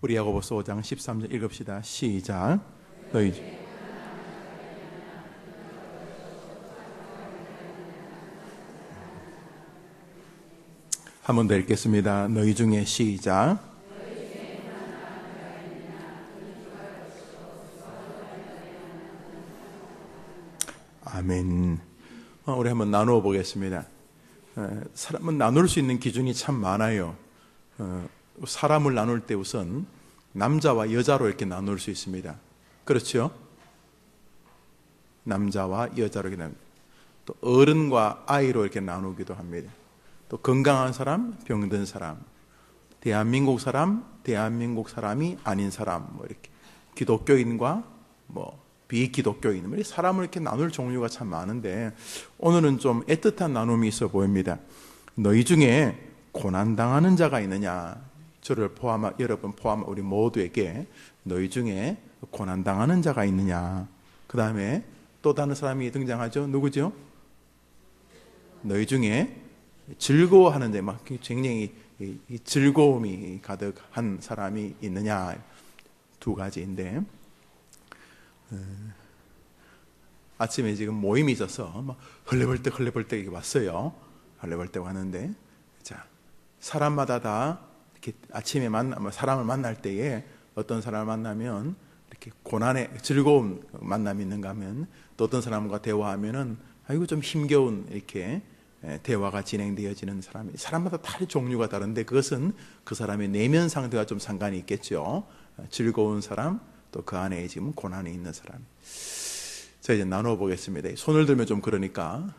우리 야고보서 5장 13절 읽읍시다. 시작. 너희 한 번 더 읽겠습니다. 너희 중에 시작. 아멘. 우리 한번 나누어 보겠습니다. 사람은 나눌 수 있는 기준이 참 많아요. 사람을 나눌 때 우선 남자와 여자로 이렇게 나눌 수 있습니다. 그렇죠? 남자와 여자로 이렇게 나눕니다. 또 어른과 아이로 이렇게 나누기도 합니다. 또 건강한 사람, 병든 사람, 대한민국 사람이 아닌 사람, 뭐 이렇게 기독교인과 비기독교인, 사람을 이렇게 나눌 종류가 참 많은데 오늘은 좀 애틋한 나눔이 있어 보입니다. 너희 중에 고난당하는 자가 있느냐? 저를 포함한 여러분 포함한 우리 모두에게 너희 중에 고난당하는 자가 있느냐? 그 다음에 또 다른 사람이 등장하죠. 누구죠? 너희 중에 즐거워하는 자, 막 굉장히 즐거움이 가득한 사람이 있느냐? 두 가지인데 아침에 지금 모임이 있어서 막 헐레벌떡 이렇게 왔어요. 헐레벌떡 왔는데, 자, 사람마다 다 이렇게 아침에 사람을 만날 때에 어떤 사람을 만나면 이렇게 고난의 즐거운 만남이 있는가 하면 또 어떤 사람과 대화하면은 아이고 좀 힘겨운 이렇게 대화가 진행되어지는 사람마다 다 종류가 다른데 그것은 그 사람의 내면 상태가 좀 상관이 있겠죠. 즐거운 사람, 또 그 안에 지금 고난이 있는 사람. 자, 이제 나눠 보겠습니다. 손을 들면 좀 그러니까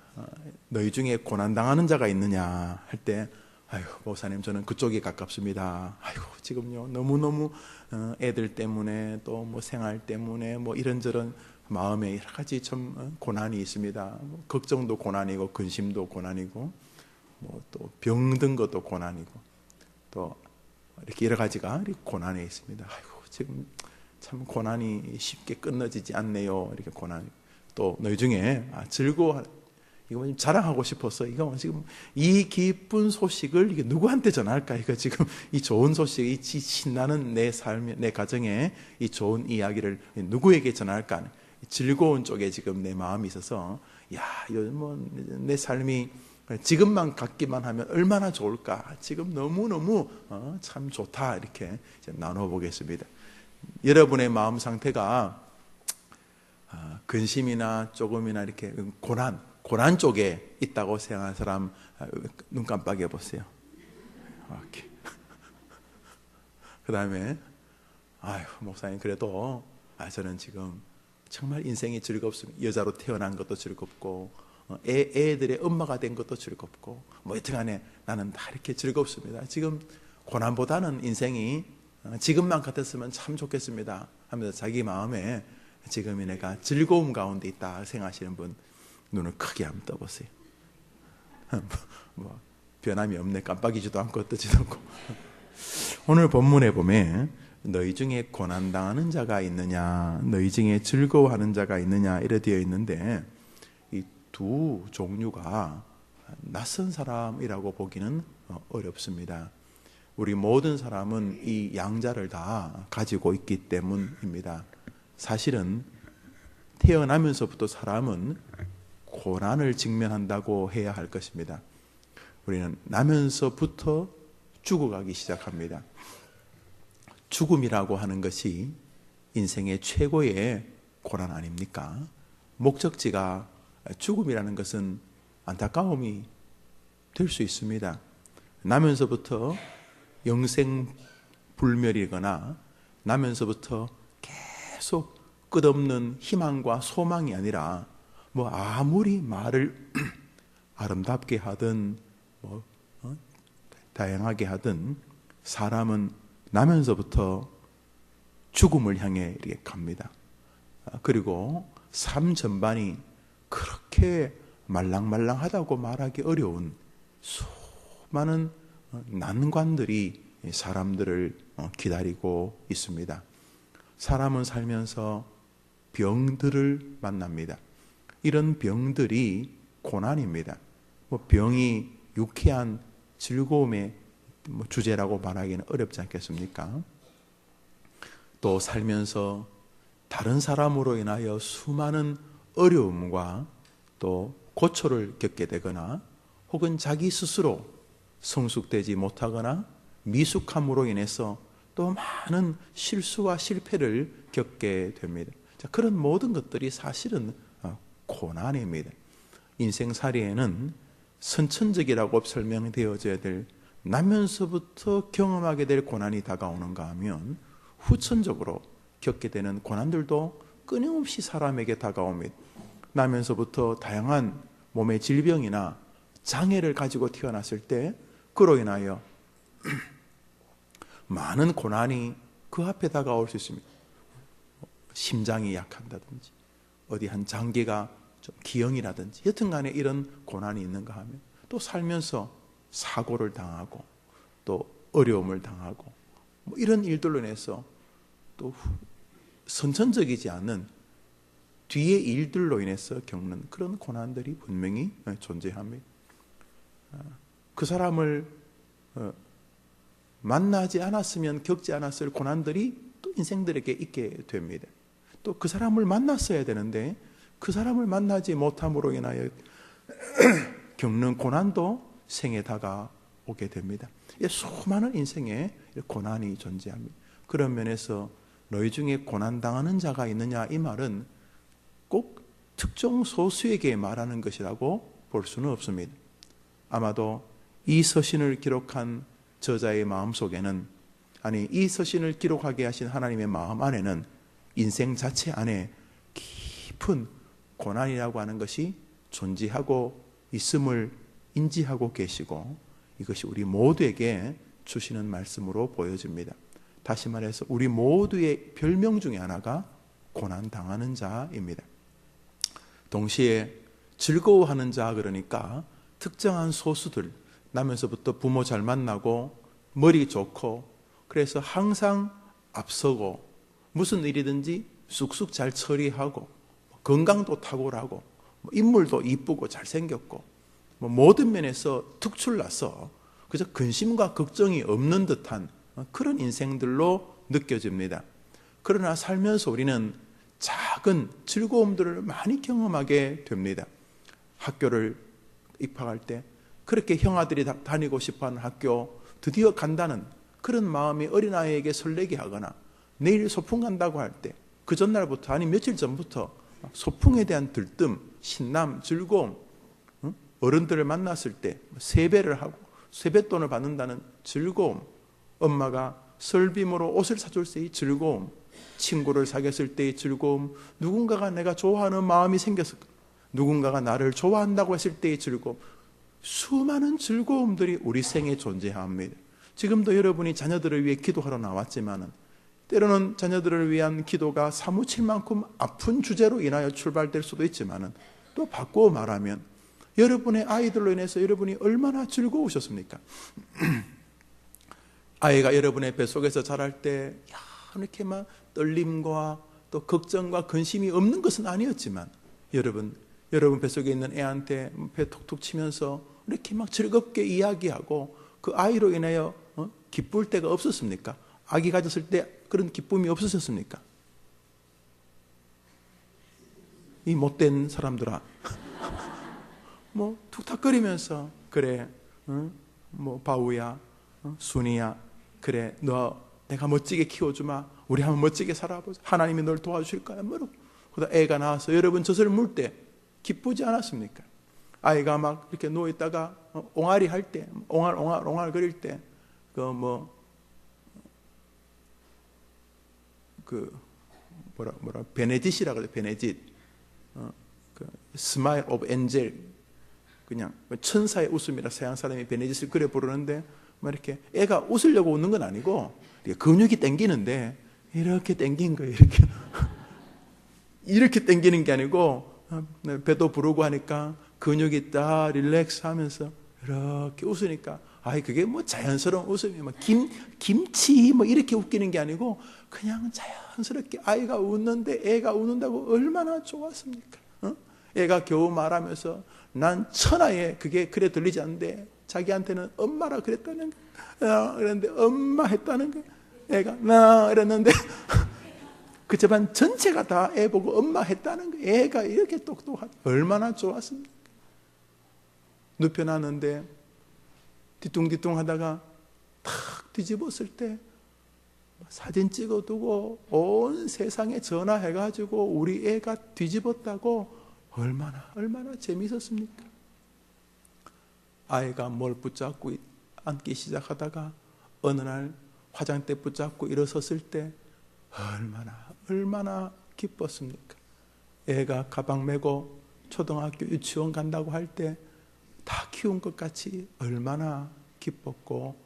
너희 중에 고난당하는 자가 있느냐 할 때 아유 목사님 저는 그쪽이 가깝습니다. 아이고 지금요 너무너무 애들 때문에 또 뭐 생활 때문에 뭐 이런저런 마음에 여러 가지 좀 고난이 있습니다. 걱정도 고난이고 근심도 고난이고 뭐 또 병든 것도 고난이고 또 이렇게 여러 가지가 이렇게 고난에 있습니다. 아이고 지금 참 고난이 쉽게 끊어지지 않네요. 이렇게 고난. 또 너희 중에 즐거워 이거 좀 자랑하고 싶어서 이거 지금 이 기쁜 소식을 이게 누구한테 전할까? 이거 지금 이 좋은 소식, 이 신나는 내 삶, 내 가정에 이 좋은 이야기를 누구에게 전할까? 즐거운 쪽에 지금 내 마음이 있어서 야, 요즘 뭐 내 삶이 지금만 갖기만 하면 얼마나 좋을까? 지금 너무너무 참 좋다. 이렇게 나눠 보겠습니다. 여러분의 마음 상태가 근심이나 조금이나 이렇게 고난 쪽에 있다고 생각하는 사람 눈 깜빡여 보세요. 이렇게. 그 다음에 아유 목사님 그래도 저는 지금 정말 인생이 즐겁습니다. 여자로 태어난 것도 즐겁고 애들의 엄마가 된 것도 즐겁고 뭐 여튼간에 나는 다 이렇게 즐겁습니다. 지금 고난보다는 인생이 지금만 같았으면 참 좋겠습니다 하면서 자기 마음에 지금이 내가 즐거움 가운데 있다 생각하시는 분 눈을 크게 한번 떠보세요. 뭐 변함이 없네. 깜빡이지도 않고 뜨지도 않고. 오늘 본문에 보면 너희 중에 고난당하는 자가 있느냐 너희 중에 즐거워하는 자가 있느냐 이래 되어 있는데 이 두 종류가 낯선 사람이라고 보기는 어렵습니다. 우리 모든 사람은 이 양자를 다 가지고 있기 때문입니다. 사실은 태어나면서부터 사람은 고난을 직면한다고 해야 할 것입니다. 우리는 나면서부터 죽어가기 시작합니다. 죽음이라고 하는 것이 인생의 최고의 고난 아닙니까? 목적지가 죽음이라는 것은 안타까움이 될 수 있습니다. 나면서부터 영생불멸이거나 나면서부터 계속 끝없는 희망과 소망이 아니라 뭐 아무리 말을 아름답게 하든 다양하게 하든 사람은 나면서부터 죽음을 향해 이렇게 갑니다. 그리고 삶 전반이 그렇게 말랑말랑하다고 말하기 어려운 수많은 난관들이 사람들을 기다리고 있습니다. 사람은 살면서 병들을 만납니다. 이런 병들이 고난입니다. 병이 유쾌한 즐거움의 주제라고 말하기는 어렵지 않겠습니까? 또 살면서 다른 사람으로 인하여 수많은 어려움과 또 고초를 겪게 되거나 혹은 자기 스스로 성숙되지 못하거나 미숙함으로 인해서 또 많은 실수와 실패를 겪게 됩니다. 자, 그런 모든 것들이 사실은 고난입니다. 인생살이에는 선천적이라고 설명되어져야 될 나면서부터 경험하게 될 고난이 다가오는가 하면 후천적으로 겪게 되는 고난들도 끊임없이 사람에게 다가옵니다. 나면서부터 다양한 몸의 질병이나 장애를 가지고 태어났을 때 그로 인하여 많은 고난이 그 앞에 다가올 수 있습니다. 심장이 약한다든지 어디 한 장기가 좀 기형이라든지 여튼간에 이런 고난이 있는가 하면 또 살면서 사고를 당하고 또 어려움을 당하고 뭐 이런 일들로 인해서 또 선천적이지 않은 뒤의 일들로 인해서 겪는 그런 고난들이 분명히 존재합니다. 그 사람을 만나지 않았으면 겪지 않았을 고난들이 또 인생들에게 있게 됩니다. 또 그 사람을 만났어야 되는데 그 사람을 만나지 못함으로 인하여 겪는 고난도 생에 다가오게 됩니다. 수많은 인생에 고난이 존재합니다. 그런 면에서 너희 중에 고난당하는 자가 있느냐 이 말은 꼭 특정 소수에게 말하는 것이라고 볼 수는 없습니다. 아마도 이 서신을 기록한 저자의 마음속에는 아니 이 서신을 기록하게 하신 하나님의 마음 안에는 인생 자체 안에 깊은 고난이라고 하는 것이 존재하고 있음을 인지하고 계시고 이것이 우리 모두에게 주시는 말씀으로 보여집니다. 다시 말해서 우리 모두의 별명 중에 하나가 고난당하는 자입니다. 동시에 즐거워하는 자 그러니까 특정한 소수들 나면서부터 부모 잘 만나고 머리 좋고 그래서 항상 앞서고 무슨 일이든지 쑥쑥 잘 처리하고 건강도 탁월하고 인물도 이쁘고 잘생겼고 모든 면에서 특출나서 그저 근심과 걱정이 없는 듯한 그런 인생들로 느껴집니다. 그러나 살면서 우리는 작은 즐거움들을 많이 경험하게 됩니다. 학교를 입학할 때 그렇게 형아들이 다니고 싶어하는 학교 드디어 간다는 그런 마음이 어린아이에게 설레게 하거나 내일 소풍 간다고 할 때 그 전날부터 아니 며칠 전부터 소풍에 대한 들뜸, 신남, 즐거움 어른들을 만났을 때 세배를 하고 세뱃돈을 받는다는 즐거움 엄마가 설빔으로 옷을 사줄 때의 즐거움 친구를 사귀었을 때의 즐거움 누군가가 내가 좋아하는 마음이 생겼을 때 누군가가 나를 좋아한다고 했을 때의 즐거움 수많은 즐거움들이 우리 생에 존재합니다. 지금도 여러분이 자녀들을 위해 기도하러 나왔지만은 때로는 자녀들을 위한 기도가 사무칠 만큼 아픈 주제로 인하여 출발될 수도 있지만은 또 바꾸어 말하면 여러분의 아이들로 인해서 여러분이 얼마나 즐거우셨습니까? 아이가 여러분의 뱃속에서 자랄 때 이렇게 막 떨림과 또 걱정과 근심이 없는 것은 아니었지만 여러분 뱃속에 있는 애한테 배 톡톡 치면서 이렇게 막 즐겁게 이야기하고 그 아이로 인하여 기쁠 때가 없었습니까? 아기 가졌을 때 그런 기쁨이 없으셨습니까? 이 못된 사람들아 뭐 툭탁거리면서 그래 바우야 순이야 그래 너 내가 멋지게 키워주마 우리 한번 멋지게 살아보자 하나님이 널 도와주실 거야 뭐라고 그러다 애가 나와서 여러분 젖을 물 때 기쁘지 않았습니까? 아이가 막 이렇게 누워있다가 옹알이 할 때 옹알 거릴 때 베네짓이라고 그래요. 베네짓 스마일 오브 엔젤 그냥 천사의 웃음이라 서양 사람이 베네짓을 그래 부르는데 이렇게 애가 웃으려고 웃는 건 아니고 근육이 땡기는데 이렇게 땡긴 거예요. 이렇게 땡기는 게 아니고 배도 부르고 하니까 근육이 딱 릴렉스 하면서 이렇게 웃으니까 그게 뭐 자연스러운 웃음이 김치 이렇게 웃기는 게 아니고 그냥 자연스럽게 아이가 웃는데 애가 웃는다고 얼마나 좋았습니까? 애가 겨우 말하면서 난 천하에 그게 그래 들리지 않는데 자기한테는 엄마라 그랬다는 거야. 그랬는데 엄마 했다는 거야. 애가 나 이랬는데 그 집안 전체가 다 애 보고 엄마 했다는 거예요. 애가 이렇게 똑똑하다. 얼마나 좋았습니까? 눕혀놨는데 뒤뚱뒤뚱 하다가 탁 뒤집었을 때 사진 찍어두고 온 세상에 전화해가지고 우리 애가 뒤집었다고 얼마나 재미있었습니까? 아이가 뭘 붙잡고 앉기 시작하다가 어느 날 화장대 붙잡고 일어섰을 때 얼마나 기뻤습니까? 애가 가방 메고 초등학교 유치원 간다고 할 때 다 키운 것 같이 얼마나 기뻤고,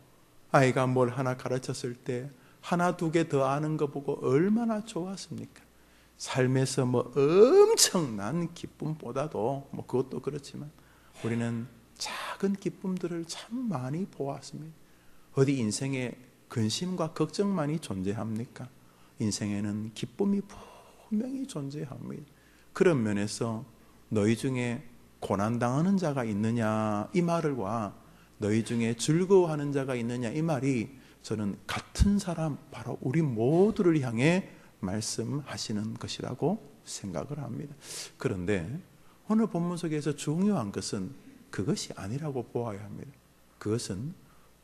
아이가 뭘 하나 가르쳤을 때 하나 두 개 더 아는 거 보고 얼마나 좋았습니까? 삶에서 뭐 엄청난 기쁨보다도 뭐 그것도 그렇지만 우리는 작은 기쁨들을 참 많이 보았습니다. 어디 인생에 근심과 걱정만이 존재합니까? 인생에는 기쁨이 분명히 존재합니다. 그런 면에서 너희 중에 고난당하는 자가 있느냐 이 말과 너희 중에 즐거워하는 자가 있느냐 이 말이 저는 같은 사람, 바로 우리 모두를 향해 말씀하시는 것이라고 생각을 합니다. 그런데 오늘 본문 속에서 중요한 것은 그것이 아니라고 보아야 합니다. 그것은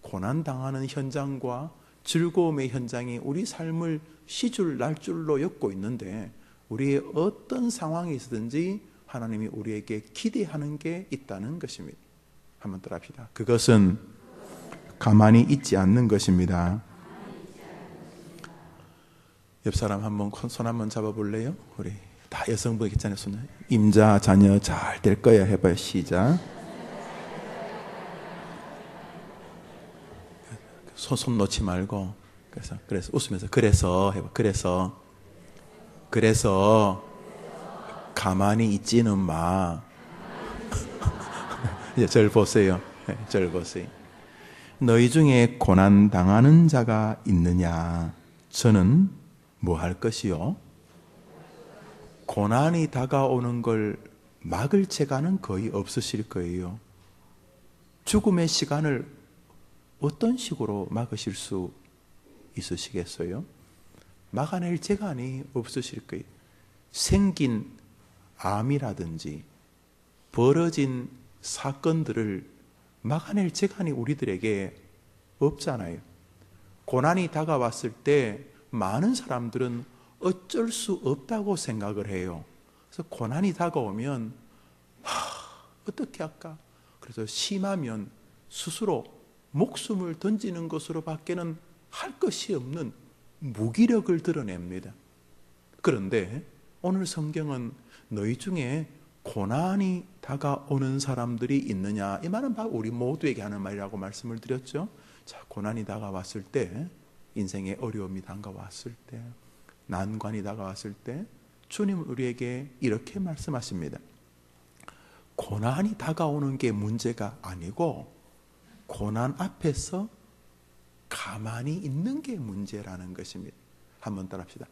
고난당하는 현장과 즐거움의 현장이 우리 삶을 시줄 날줄로 엮고 있는데, 우리의 어떤 상황이 있든지 하나님이 우리에게 기대하는 게 있다는 것입니다. 한번 더 합시다. 그것은 가만히 있지 않는 것입니다. 옆 사람 한번 손 한번 잡아볼래요? 우리 다 여성분 있잖아요. 손. 임자 자녀 잘 될 거야 해봐요. 시작. 손 놓지 말고, 그래서 웃으면서 그래서 해봐. 그래서 가만히 있지는 마. 이제 절 보세요. 절 보세요. 너희 중에 고난 당하는 자가 있느냐? 저는 뭐 할 것이요? 고난이 다가오는 걸 막을 재간은 거의 없으실 거예요. 죽음의 시간을 어떤 식으로 막으실 수 있으시겠어요? 막아낼 재간이 없으실 거예요. 생긴 암이라든지 벌어진 사건들을 막아낼 재간이 우리들에게 없잖아요. 고난이 다가왔을 때 많은 사람들은 어쩔 수 없다고 생각을 해요. 그래서 고난이 다가오면 어떻게 할까? 그래서 심하면 스스로 목숨을 던지는 것으로 밖에는 할 것이 없는 무기력을 드러냅니다. 그런데 오늘 성경은 너희 중에 고난이 다가오는 사람들이 있느냐, 이 말은 바로 우리 모두에게 하는 말이라고 말씀을 드렸죠. 자, 고난이 다가왔을 때, 인생의 어려움이 다가왔을 때, 난관이 다가왔을 때 주님은 우리에게 이렇게 말씀하십니다. 고난이 다가오는 게 문제가 아니고 고난 앞에서 가만히 있는 게 문제라는 것입니다. 한번 따라합시다.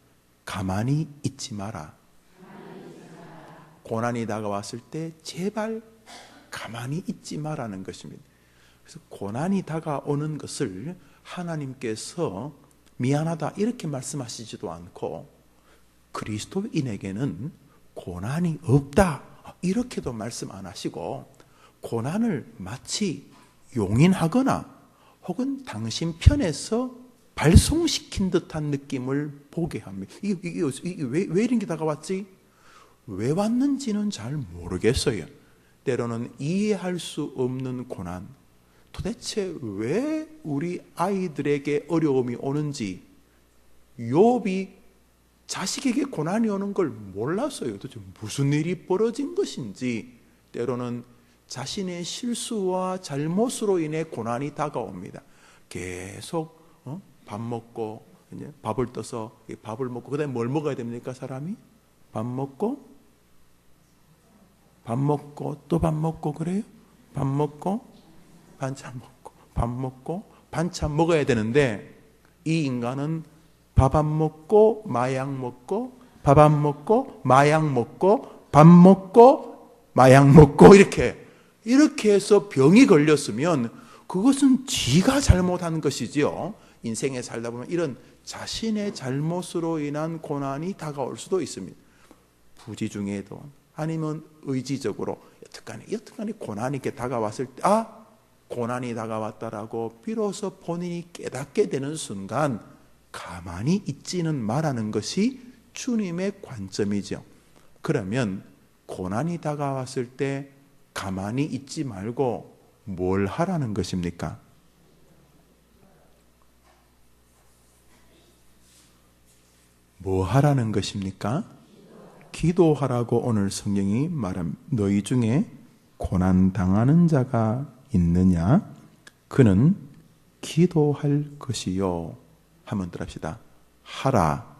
가만히 있지 마라. 고난이 다가왔을 때 제발 가만히 있지 마라는 것입니다. 그래서 고난이 다가오는 것을 하나님께서 미안하다 이렇게 말씀하시지도 않고, 그리스도인에게는 고난이 없다 이렇게도 말씀 안 하시고, 고난을 마치 용인하거나 혹은 당신 편에서 발송시킨 듯한 느낌을 보게 합니다. 이게 왜 이런 게 다가왔지? 왜 왔는지는 잘 모르겠어요. 때로는 이해할 수 없는 고난, 도대체 왜 우리 아이들에게 어려움이 오는지, 욥이 자식에게 고난이 오는 걸 몰랐어요. 도대체 무슨 일이 벌어진 것인지. 때로는 자신의 실수와 잘못으로 인해 고난이 다가옵니다. 계속 밥 먹고 이제 밥을 떠서 밥을 먹고 그다음에 뭘 먹어야 됩니까? 사람이 밥 먹고 또 밥 먹고 그래요? 밥 먹고 반찬 먹고 밥 먹고 반찬 먹어야 되는데, 이 인간은 밥 안 먹고 마약 먹고 밥 안 먹고 마약 먹고 밥 먹고 마약 먹고 이렇게 해서 병이 걸렸으면 그것은 지가 잘못한 것이지요. 인생에 살다 보면 이런 자신의 잘못으로 인한 고난이 다가올 수도 있습니다. 부지 중에도 아니면 의지적으로 여튼간에 고난이 이렇게 다가왔을 때 고난이 다가왔다라고 비로소 본인이 깨닫게 되는 순간 가만히 있지는 말하는 것이 주님의 관점이죠. 그러면 고난이 다가왔을 때 가만히 있지 말고 뭘 하라는 것입니까? 뭐 하라는 것입니까? 기도하라고 오늘 성경이 말합니다. 너희 중에 고난당하는 자가 있느냐? 그는 기도할 것이요. 한번 더 합시다. 하라.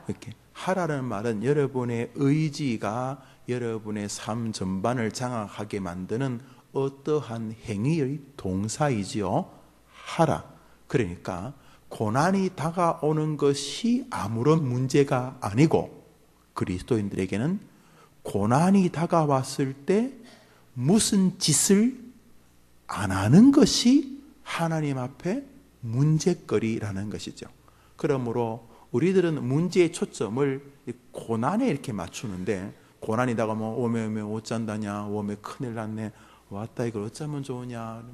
이렇게 하라는 말은 여러분의 의지가 여러분의 삶 전반을 장악하게 만드는 어떠한 행위의 동사이지요. 하라. 그러니까 고난이 다가오는 것이 아무런 문제가 아니고 그리스도인들에게는 고난이 다가왔을 때 무슨 짓을 안 하는 것이 하나님 앞에 문제거리라는 것이죠. 그러므로 우리들은 문제의 초점을 고난에 이렇게 맞추는데 고난이 다가오면 오메 못 잔다냐, 오메 큰일 났네, 왔다 이걸 어쩌면 좋으냐,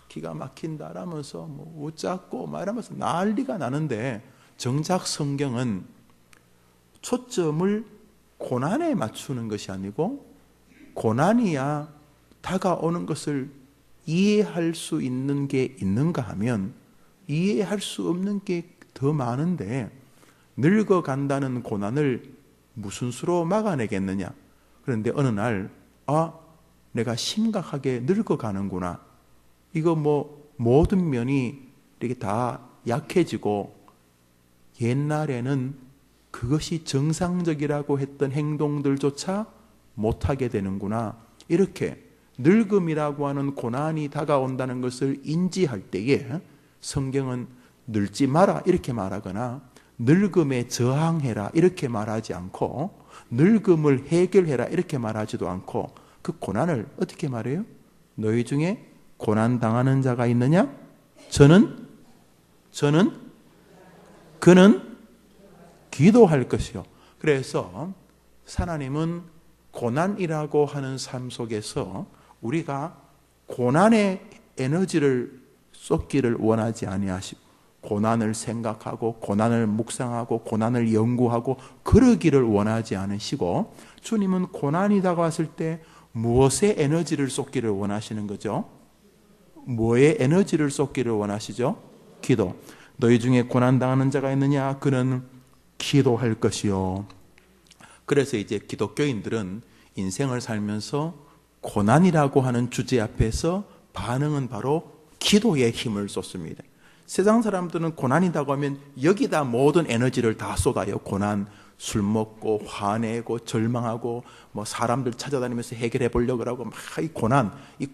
기가 막힌다 라면서 못 잡고 이러면서 난리가 나는데 정작 성경은 초점을 고난에 맞추는 것이 아니고 고난이야 다가오는 것을 이해할 수 있는 게 있는가 하면 이해할 수 없는 게 더 많은데 늙어간다는 고난을 무슨 수로 막아내겠느냐. 그런데 어느 날 내가 심각하게 늙어가는구나. 이거 모든 면이 이렇게 다 약해지고 옛날에는 그것이 정상적이라고 했던 행동들조차 못하게 되는구나. 이렇게 늙음이라고 하는 고난이 다가온다는 것을 인지할 때에 성경은 늙지 마라 이렇게 말하거나 늙음에 저항해라 이렇게 말하지 않고 늙음을 해결해라 이렇게 말하지도 않고 그 고난을 어떻게 말해요? 너희 중에 고난당하는 자가 있느냐? 그는 기도할 것이요. 그래서 하나님은 고난이라고 하는 삶 속에서 우리가 고난의 에너지를 쏟기를 원하지 아니하시고 고난을 생각하고 고난을 묵상하고 고난을 연구하고 그러기를 원하지 않으시고 주님은 고난이 다가왔을 때 무엇의 에너지를 쏟기를 원하시는 거죠? 뭐의 에너지를 쏟기를 원하시죠? 기도. 너희 중에 고난당하는 자가 있느냐? 그는 기도할 것이요. 그래서 이제 기독교인들은 인생을 살면서 고난이라고 하는 주제 앞에서 반응은 바로 기도의 힘을 쏟습니다. 세상 사람들은 고난이 다가오면 여기다 모든 에너지를 다 쏟아요. 고난, 술 먹고 화내고 절망하고 사람들 찾아다니면서 해결해 보려고 하고 이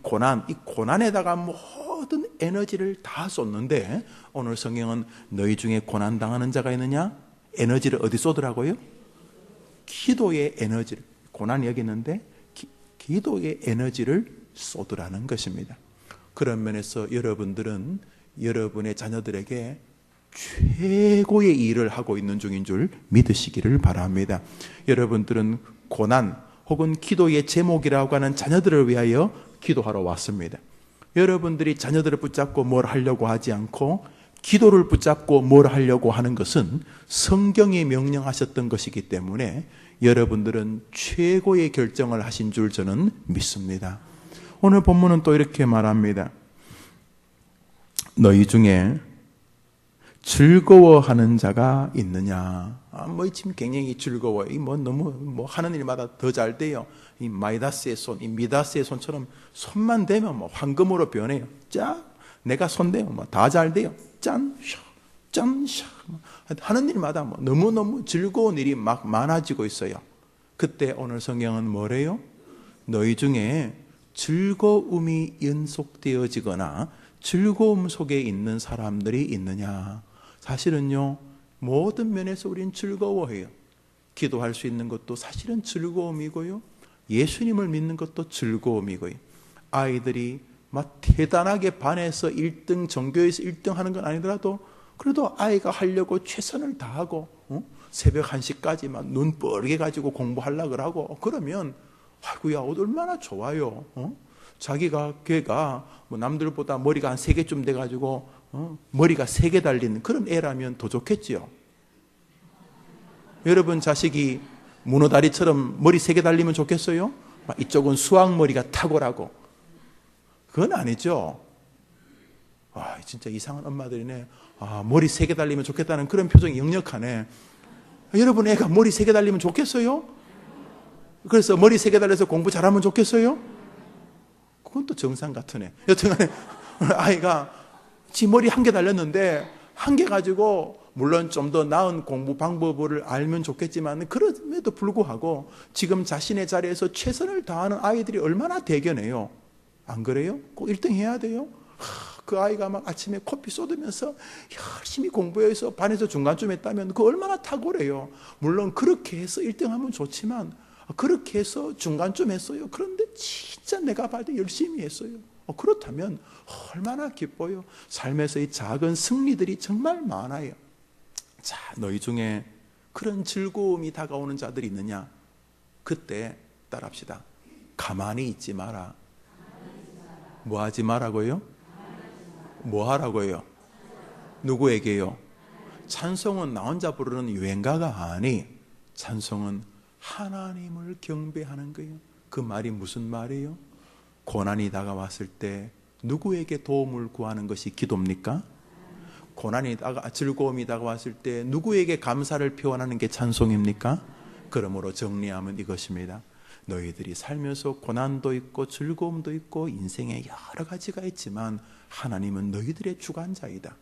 고난에다가 모든 에너지를 다 쏟는데 오늘 성경은 너희 중에 고난 당하는 자가 있느냐? 에너지를 어디 쏟으라고요? 기도의 에너지를. 고난이 여기 있는데 기도의 에너지를 쏟으라는 것입니다. 그런 면에서 여러분들은 여러분의 자녀들에게 최고의 일을 하고 있는 중인 줄 믿으시기를 바랍니다. 여러분들은 고난 혹은 기도의 제목이라고 하는 자녀들을 위하여 기도하러 왔습니다. 여러분들이 자녀들을 붙잡고 뭘 하려고 하지 않고 기도를 붙잡고 뭘 하려고 하는 것은 성경이 명령하셨던 것이기 때문에 여러분들은 최고의 결정을 하신 줄 저는 믿습니다. 오늘 본문은 또 이렇게 말합니다. 너희 중에 즐거워하는 자가 있느냐? 지금 굉장히 즐거워요. 너무 하는 일마다 더 잘 돼요. 이 마이다스의 손, 이 미다스의 손처럼 손만 대면 황금으로 변해요. 짠, 내가 손 대면 다 잘 돼요. 짠, 샤, 짠, 샤. 하는 일마다 너무너무 즐거운 일이 막 많아지고 있어요. 그때 오늘 성경은 뭐래요? 너희 중에 즐거움이 연속되어지거나 즐거움 속에 있는 사람들이 있느냐? 사실은요, 모든 면에서 우리는 즐거워해요. 기도할 수 있는 것도 사실은 즐거움이고요. 예수님을 믿는 것도 즐거움이고요. 아이들이 막 대단하게 반에서 1등, 전교에서 1등 하는 건 아니더라도 그래도 아이가 하려고 최선을 다하고 새벽 1시까지 막 눈 뻘게 가지고 공부하려고 하고 그러면 아이고야 얼마나 좋아요. 걔가 뭐 남들보다 머리가 한 3개쯤 돼가지고 머리가 3개 달린 그런 애라면 더 좋겠지요. 여러분 자식이 문어다리처럼 머리 3개 달리면 좋겠어요? 이쪽은 수학머리가 탁월하고 그건 아니죠. 진짜 이상한 엄마들이네. 머리 3개 달리면 좋겠다는 그런 표정이 역력하네. 여러분 애가 머리 3개 달리면 좋겠어요? 그래서 머리 3개 달려서 공부 잘하면 좋겠어요? 그건 또 정상 같으네. 여튼간에 아이가 지 머리 1개 달렸는데 1개 가지고 물론 좀 더 나은 공부 방법을 알면 좋겠지만 그럼에도 불구하고 지금 자신의 자리에서 최선을 다하는 아이들이 얼마나 대견해요. 안 그래요? 꼭 1등 해야 돼요? 그 아이가 막 아침에 커피 쏟으면서 열심히 공부해서 반에서 중간쯤 했다면 그 얼마나 탁월해요. 물론 그렇게 해서 1등 하면 좋지만 그렇게 해서 중간쯤 했어요. 그런데 진짜 내가 봐도 열심히 했어요. 그렇다면 얼마나 기뻐요. 삶에서 이 작은 승리들이 정말 많아요. 자, 너희 중에 그런 즐거움이 다가오는 자들이 있느냐? 그때 따라합시다. 가만히 있지 마라. 뭐 하지 마라고요? 뭐 하라고요? 누구에게요? 찬송은 나 혼자 부르는 유행가가 아니, 찬송은 하나님을 경배하는 거예요. 그 말이 무슨 말이에요? 고난이 다가왔을 때 누구에게 도움을 구하는 것이 기도입니까? 즐거움이 다가왔을 때 누구에게 감사를 표현하는 게 찬송입니까? 그러므로 정리하면 이것입니다. 너희들이 살면서 고난도 있고 즐거움도 있고 인생에 여러 가지가 있지만 하나님은 너희들의 주관자이다.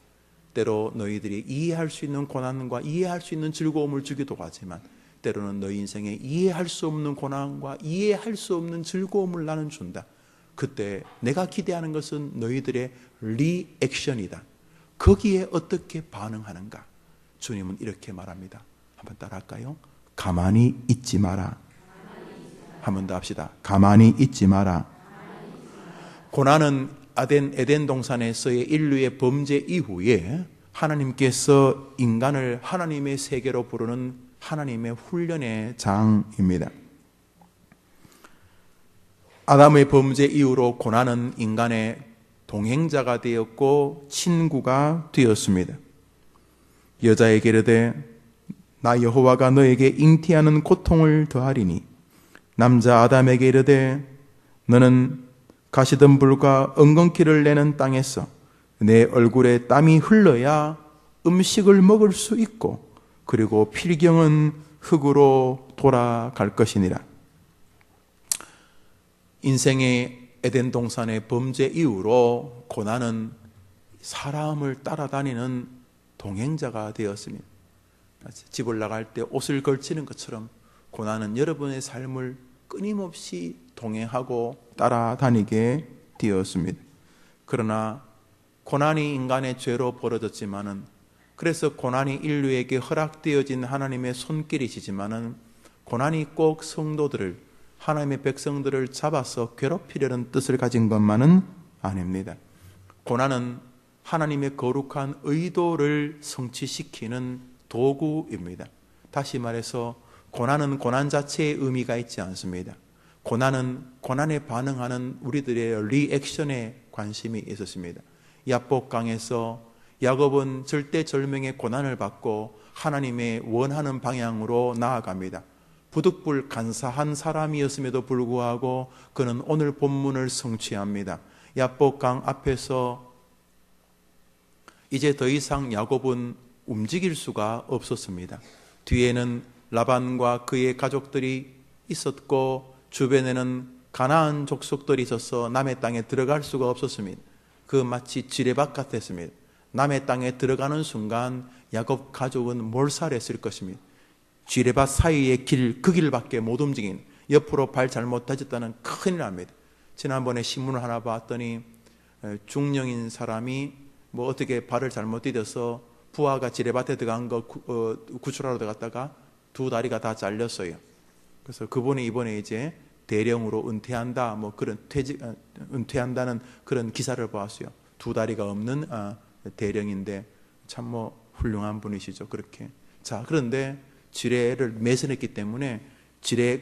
때로 너희들이 이해할 수 있는 고난과 이해할 수 있는 즐거움을 주기도 하지만 때로는 너희 인생에 이해할 수 없는 고난과 이해할 수 없는 즐거움을 나는 준다. 그때 내가 기대하는 것은 너희들의 리액션이다. 거기에 어떻게 반응하는가? 주님은 이렇게 말합니다. 한번 따라할까요? 가만히 있지 마라. 한 번 더 합시다. 가만히 있지 마라. 고난은 에덴 동산에서의 인류의 범죄 이후에 하나님께서 인간을 하나님의 세계로 부르는 하나님의 훈련의 장입니다. 아담의 범죄 이후로 고난은 인간의 동행자가 되었고 친구가 되었습니다. 여자에게 이르되 나 여호와가 너에게 잉태하는 고통을 더하리니 남자 아담에게 이르되 너는 가시덤불과 엉겅퀴를 내는 땅에서 내 얼굴에 땀이 흘러야 음식을 먹을 수 있고 그리고 필경은 흙으로 돌아갈 것이니라. 인생의 에덴 동산의 범죄 이후로 고난은 사람을 따라다니는 동행자가 되었습니다. 집을 나갈 때 옷을 걸치는 것처럼 고난은 여러분의 삶을 끊임없이 동행하고 따라다니게 되었습니다. 그러나 고난이 인간의 죄로 벌어졌지만은 그래서 고난이 인류에게 허락되어진 하나님의 손길이시지만은 고난이 꼭 성도들을 하나님의 백성들을 잡아서 괴롭히려는 뜻을 가진 것만은 아닙니다. 고난은 하나님의 거룩한 의도를 성취시키는 도구입니다. 다시 말해서 고난은 고난 자체의 의미가 있지 않습니다. 고난은 고난에 반응하는 우리들의 리액션에 관심이 있었습니다. 야복강에서 야곱은 절대절명의 고난을 받고 하나님의 원하는 방향으로 나아갑니다. 부득불 간사한 사람이었음에도 불구하고 그는 오늘 본문을 성취합니다. 야복강 앞에서 이제 더 이상 야곱은 움직일 수가 없었습니다. 뒤에는 라반과 그의 가족들이 있었고 주변에는 가나안 족속들이 있어서 남의 땅에 들어갈 수가 없었습니다. 그 마치 지뢰밭 같았습니다. 남의 땅에 들어가는 순간 야곱 가족은 몰살했을 것입니다. 지뢰밭 사이의 그 길밖에 못 움직인, 옆으로 발 잘못 다졌다는 큰일 납니다. 지난번에 신문을 하나 봤더니 중령인 사람이 뭐 어떻게 발을 잘못 디뎌서 부하가 지뢰밭에 들어간 거 구출하러 들어갔다가 두 다리가 다 잘렸어요. 그래서 그분이 이번에 이제 대령으로 은퇴한다, 뭐 그런 은퇴한다는 그런 기사를 보았어요. 두 다리가 없는 대령인데 참 뭐 훌륭한 분이시죠. 그렇게. 자, 그런데 지뢰를 매설했기 때문에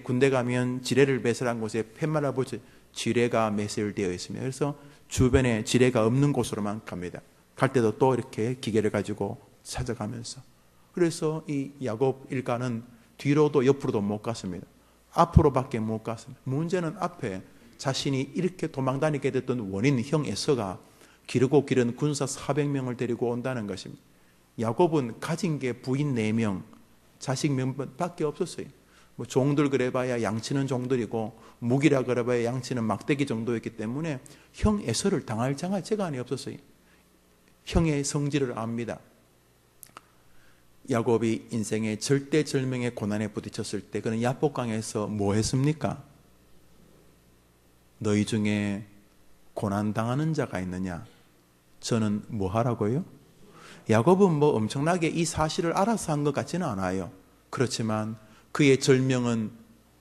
군대 가면 지뢰를 매설한 곳에 팻말을 보지 지뢰가 매설되어 있습니다. 그래서 주변에 지뢰가 없는 곳으로만 갑니다. 갈 때도 또 이렇게 기계를 가지고 찾아가면서. 그래서 이 야곱 일가는 뒤로도 옆으로도 못 갔습니다. 앞으로밖에 못 갔습니다. 문제는 앞에 자신이 이렇게 도망다니게 됐던 원인 형 에서가 기르고 기른 군사 400명을 데리고 온다는 것입니다. 야곱은 가진 게 부인 4명, 자식 몇밖에 없었어요. 뭐 종들 그래봐야 양치는 종들이고 무기라 그래봐야 양치는 막대기 정도였기 때문에 형 에서를 당할 재간이 없었어요. 형의 성질을 압니다. 야곱이 인생의 절대절명의 고난에 부딪혔을 때 그는 야복강에서 뭐 했습니까? 너희 중에 고난당하는 자가 있느냐? 저는 뭐 하라고요? 야곱은 뭐 엄청나게 이 사실을 알아서 한 것 같지는 않아요. 그렇지만 그의 절명은,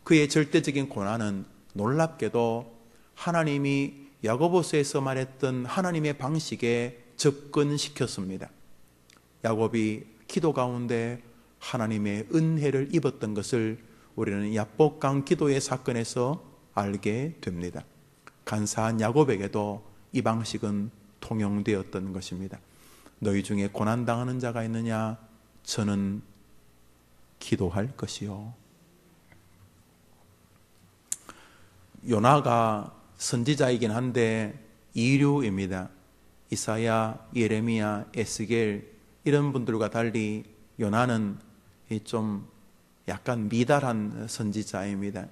그의 절대적인 고난은 놀랍게도 하나님이 야고보서에서 말했던 하나님의 방식에 접근시켰습니다. 야곱이 기도 가운데 하나님의 은혜를 입었던 것을 우리는 야복강 기도의 사건에서 알게 됩니다. 간사한 야곱에게도 이 방식은 통용되었던 것입니다. 너희 중에 고난당하는 자가 있느냐? 저는 기도할 것이요. 요나가 선지자이긴 한데 이류입니다. 이사야, 예레미야, 에스겔 이런 분들과 달리 요나는 좀 약간 미달한 선지자입니다.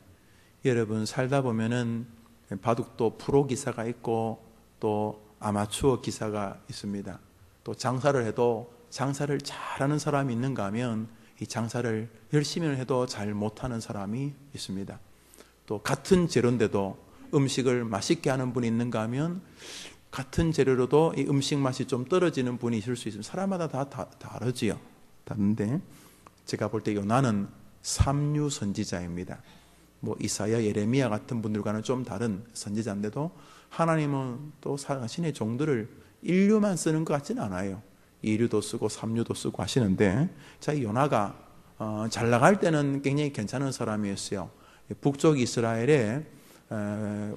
여러분 살다 보면은 바둑도 프로 기사가 있고 또 아마추어 기사가 있습니다. 또 장사를 해도 장사를 잘하는 사람이 있는가 하면 이 장사를 열심히 해도 잘 못하는 사람이 있습니다. 또 같은 재료인데도 음식을 맛있게 하는 분이 있는가 하면 같은 재료로도 이 음식 맛이 좀 떨어지는 분이 있을 수 있습니다. 사람마다 다 다르지요. 다른데 제가 볼 때 요나는 삼류 선지자입니다. 뭐 이사야, 예레미야 같은 분들과는 좀 다른 선지자인데도 하나님은 또 자신의 종들을 인류만 쓰는 것 같지는 않아요. 이류도 쓰고 삼류도 쓰고 하시는데, 자, 이 요나가 잘 나갈 때는 굉장히 괜찮은 사람이었어요. 북쪽 이스라엘에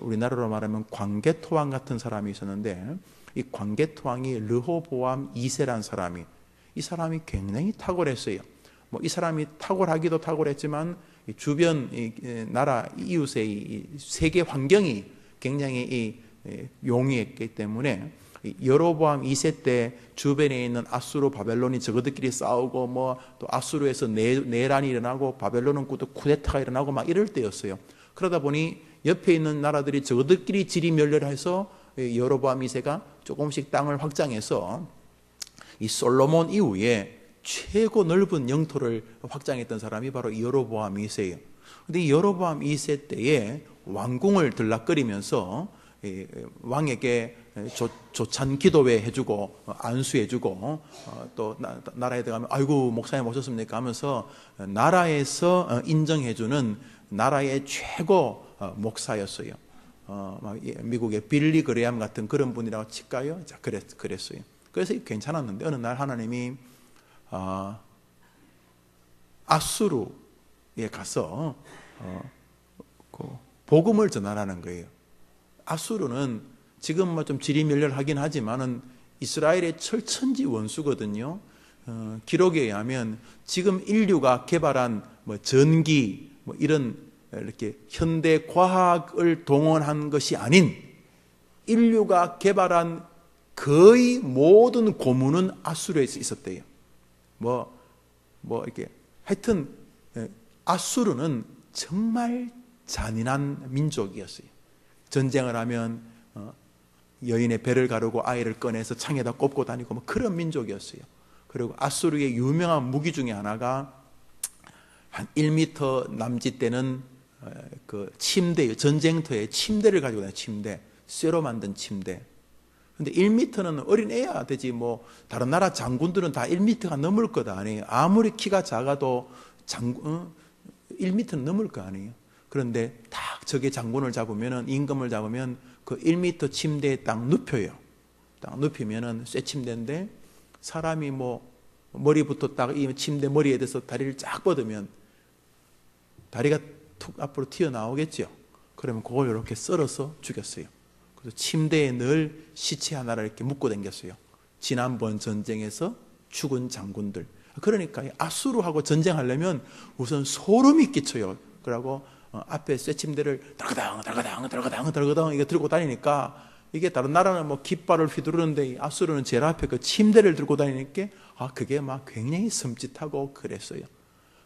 우리나라로 말하면 광개토왕 같은 사람이 있었는데, 이 광개토왕이 르호보암 2세란 사람이, 이 사람이 굉장히 탁월했어요. 뭐 이 사람이 탁월하기도 탁월했지만 주변 나라 이웃의 세계 환경이 굉장히 용이했기 때문에 여로보암 2세 때 주변에 있는 아수르, 바벨론이 저거들끼리 싸우고 뭐 또 아수르에서 내란이 일어나고 바벨론은 또 쿠데타가 일어나고 막 이럴 때였어요. 그러다 보니 옆에 있는 나라들이 저거들끼리 지리멸렬해서 여로보암 2세가 조금씩 땅을 확장해서 이 솔로몬 이후에 최고 넓은 영토를 확장했던 사람이 바로 여로보암 2세예요. 근데 이 여로보암 2세 때에 왕궁을 들락거리면서 왕에게 조찬 기도회 해주고 안수해주고 또 나라에 들어가면 아이고 목사님 오셨습니까 하면서 나라에서 인정해주는 나라의 최고 목사였어요. 미국의 빌리 그레암 같은 그런 분이라고 칠까요? 자, 그랬어요. 그래서 괜찮았는데 어느 날 하나님이 아수르에 가서 복음을 전하라는 거예요. 아수르는 지금 뭐 좀 지리멸렬하긴 하지만은 이스라엘의 철천지 원수거든요. 기록에 의하면 지금 인류가 개발한 뭐 전기 뭐 이런 이렇게 현대 과학을 동원한 것이 아닌 인류가 개발한 거의 모든 고문은 아수르에 있었대요. 뭐 이렇게 하여튼 아수르는 정말 잔인한 민족이었어요. 전쟁을 하면 여인의 배를 가르고 아이를 꺼내서 창에다 꼽고 다니고 뭐 그런 민족이었어요. 그리고 아수르의 유명한 무기 중에 하나가 한 1m 남짓되는 그 침대예요. 전쟁터에 침대를 가지고 다녀요. 침대, 쇠로 만든 침대. 근데 1m는 어린 애야 되지 뭐 다른 나라 장군들은 다 1m가 넘을 것 아니에요. 아무리 키가 작아도 1m는 넘을 거 아니에요. 그런데 딱 적의 장군을 잡으면은, 임금을 잡으면 그 1m 침대에 딱 눕혀요. 딱 눕히면은 쇠 침대인데 사람이 뭐 머리부터 딱 이 침대 머리에 대서 다리를 쫙 뻗으면 다리가 툭 앞으로 튀어나오겠죠. 그러면 그걸 이렇게 썰어서 죽였어요. 그래서 침대에 늘 시체 하나를 이렇게 묶고 다녔어요. 지난번 전쟁에서 죽은 장군들. 그러니까 아수르하고 전쟁하려면 우선 소름이 끼쳐요. 그러고 앞에 쇠침대를 달가당 이게 들고 다니니까, 이게 다른 나라는 뭐 깃발을 휘두르는데 아수르는 제일 앞에 그 침대를 들고 다니니까 그게 막 굉장히 섬찟하고 그랬어요.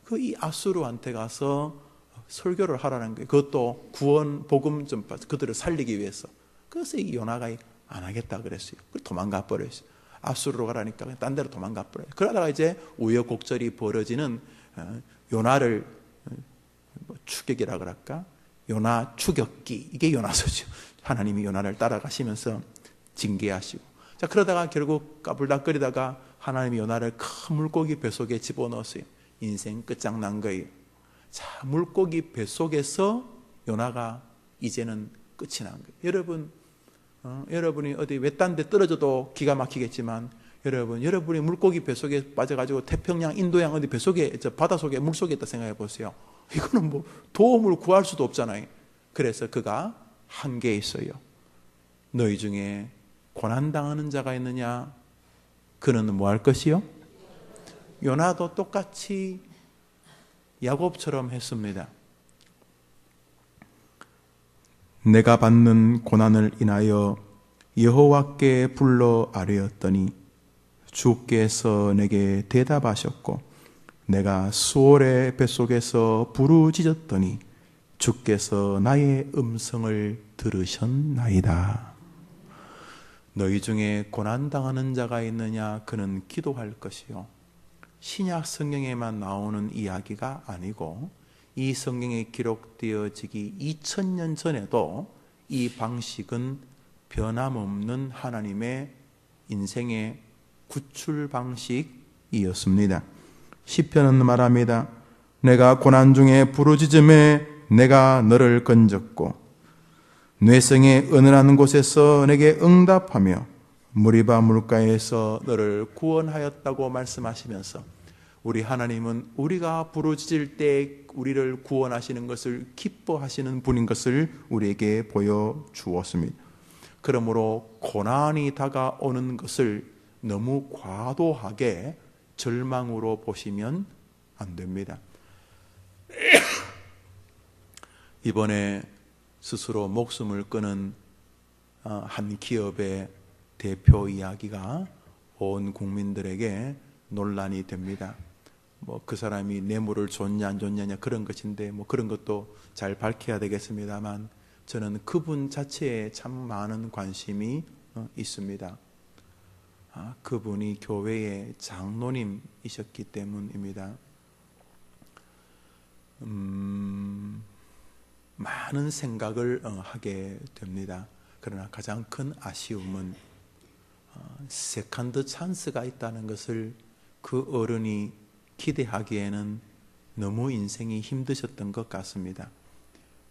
그 이 아수르한테 가서 설교를 하라는 거예요. 그것도 구원 복음 좀 그들을 살리기 위해서. 그래서 이 요나가 안 하겠다 그랬어요. 그래서 도망가 버렸어요. 아수르로 가라니까 딴 데로 도망가 버려요. 그러다가 이제 우여곡절이 벌어지는 요나를 추격이라 그럴까? 요나 추격기, 이게 요나서죠. 하나님이 요나를 따라가시면서 징계하시고, 자 그러다가 결국 까불닥거리다가 하나님이 요나를 큰 물고기 뱃속에 집어넣었어요. 인생 끝장난 거예요. 자, 물고기 뱃속에서 요나가 이제는 끝이 난 거예요. 여러분, 여러분이 어디 외딴 데 떨어져도 기가 막히겠지만, 여러분이 물고기 뱃속에 빠져가지고 태평양, 인도양 어디 뱃속에, 바닷속에, 물속에 있다 생각해 보세요. 이거는 뭐 도움을 구할 수도 없잖아요. 그래서 그가 한계에 있어요. 너희 중에 고난당하는 자가 있느냐? 그는 뭐 할 것이요? 요나도 똑같이 야곱처럼 했습니다. 내가 받는 고난을 인하여 여호와께 불러 아뢰었더니 주께서 내게 대답하셨고, 내가 수월의 뱃속에서 부르짖었더니 주께서 나의 음성을 들으셨나이다. 너희 중에 고난당하는 자가 있느냐? 그는 기도할 것이요. 신약 성경에만 나오는 이야기가 아니고 이 성경에 기록되어지기 2000년 전에도 이 방식은 변함없는 하나님의 인생의 구출 방식이었습니다. 시편은 말합니다. 내가 고난 중에 부르짖음에 내가 너를 건졌고 뇌성의 은은한 곳에서 내게 응답하며 무리바 물가에서 너를 구원하였다고 말씀하시면서, 우리 하나님은 우리가 부르짖을 때 우리를 구원하시는 것을 기뻐하시는 분인 것을 우리에게 보여주었습니다. 그러므로 고난이 다가오는 것을 너무 과도하게 절망으로 보시면 안 됩니다. 이번에 스스로 목숨을 끊은 한 기업의 대표 이야기가 온 국민들에게 논란이 됩니다. 뭐 그 사람이 뇌물을 줬냐 안 줬냐 그런 것인데, 뭐 그런 것도 잘 밝혀야 되겠습니다만, 저는 그분 자체에 참 많은 관심이 있습니다. 그분이 교회의 장로님이셨기 때문입니다. 많은 생각을 하게 됩니다. 그러나 가장 큰 아쉬움은 세컨드 찬스가 있다는 것을 그 어른이 기대하기에는 너무 인생이 힘드셨던 것 같습니다.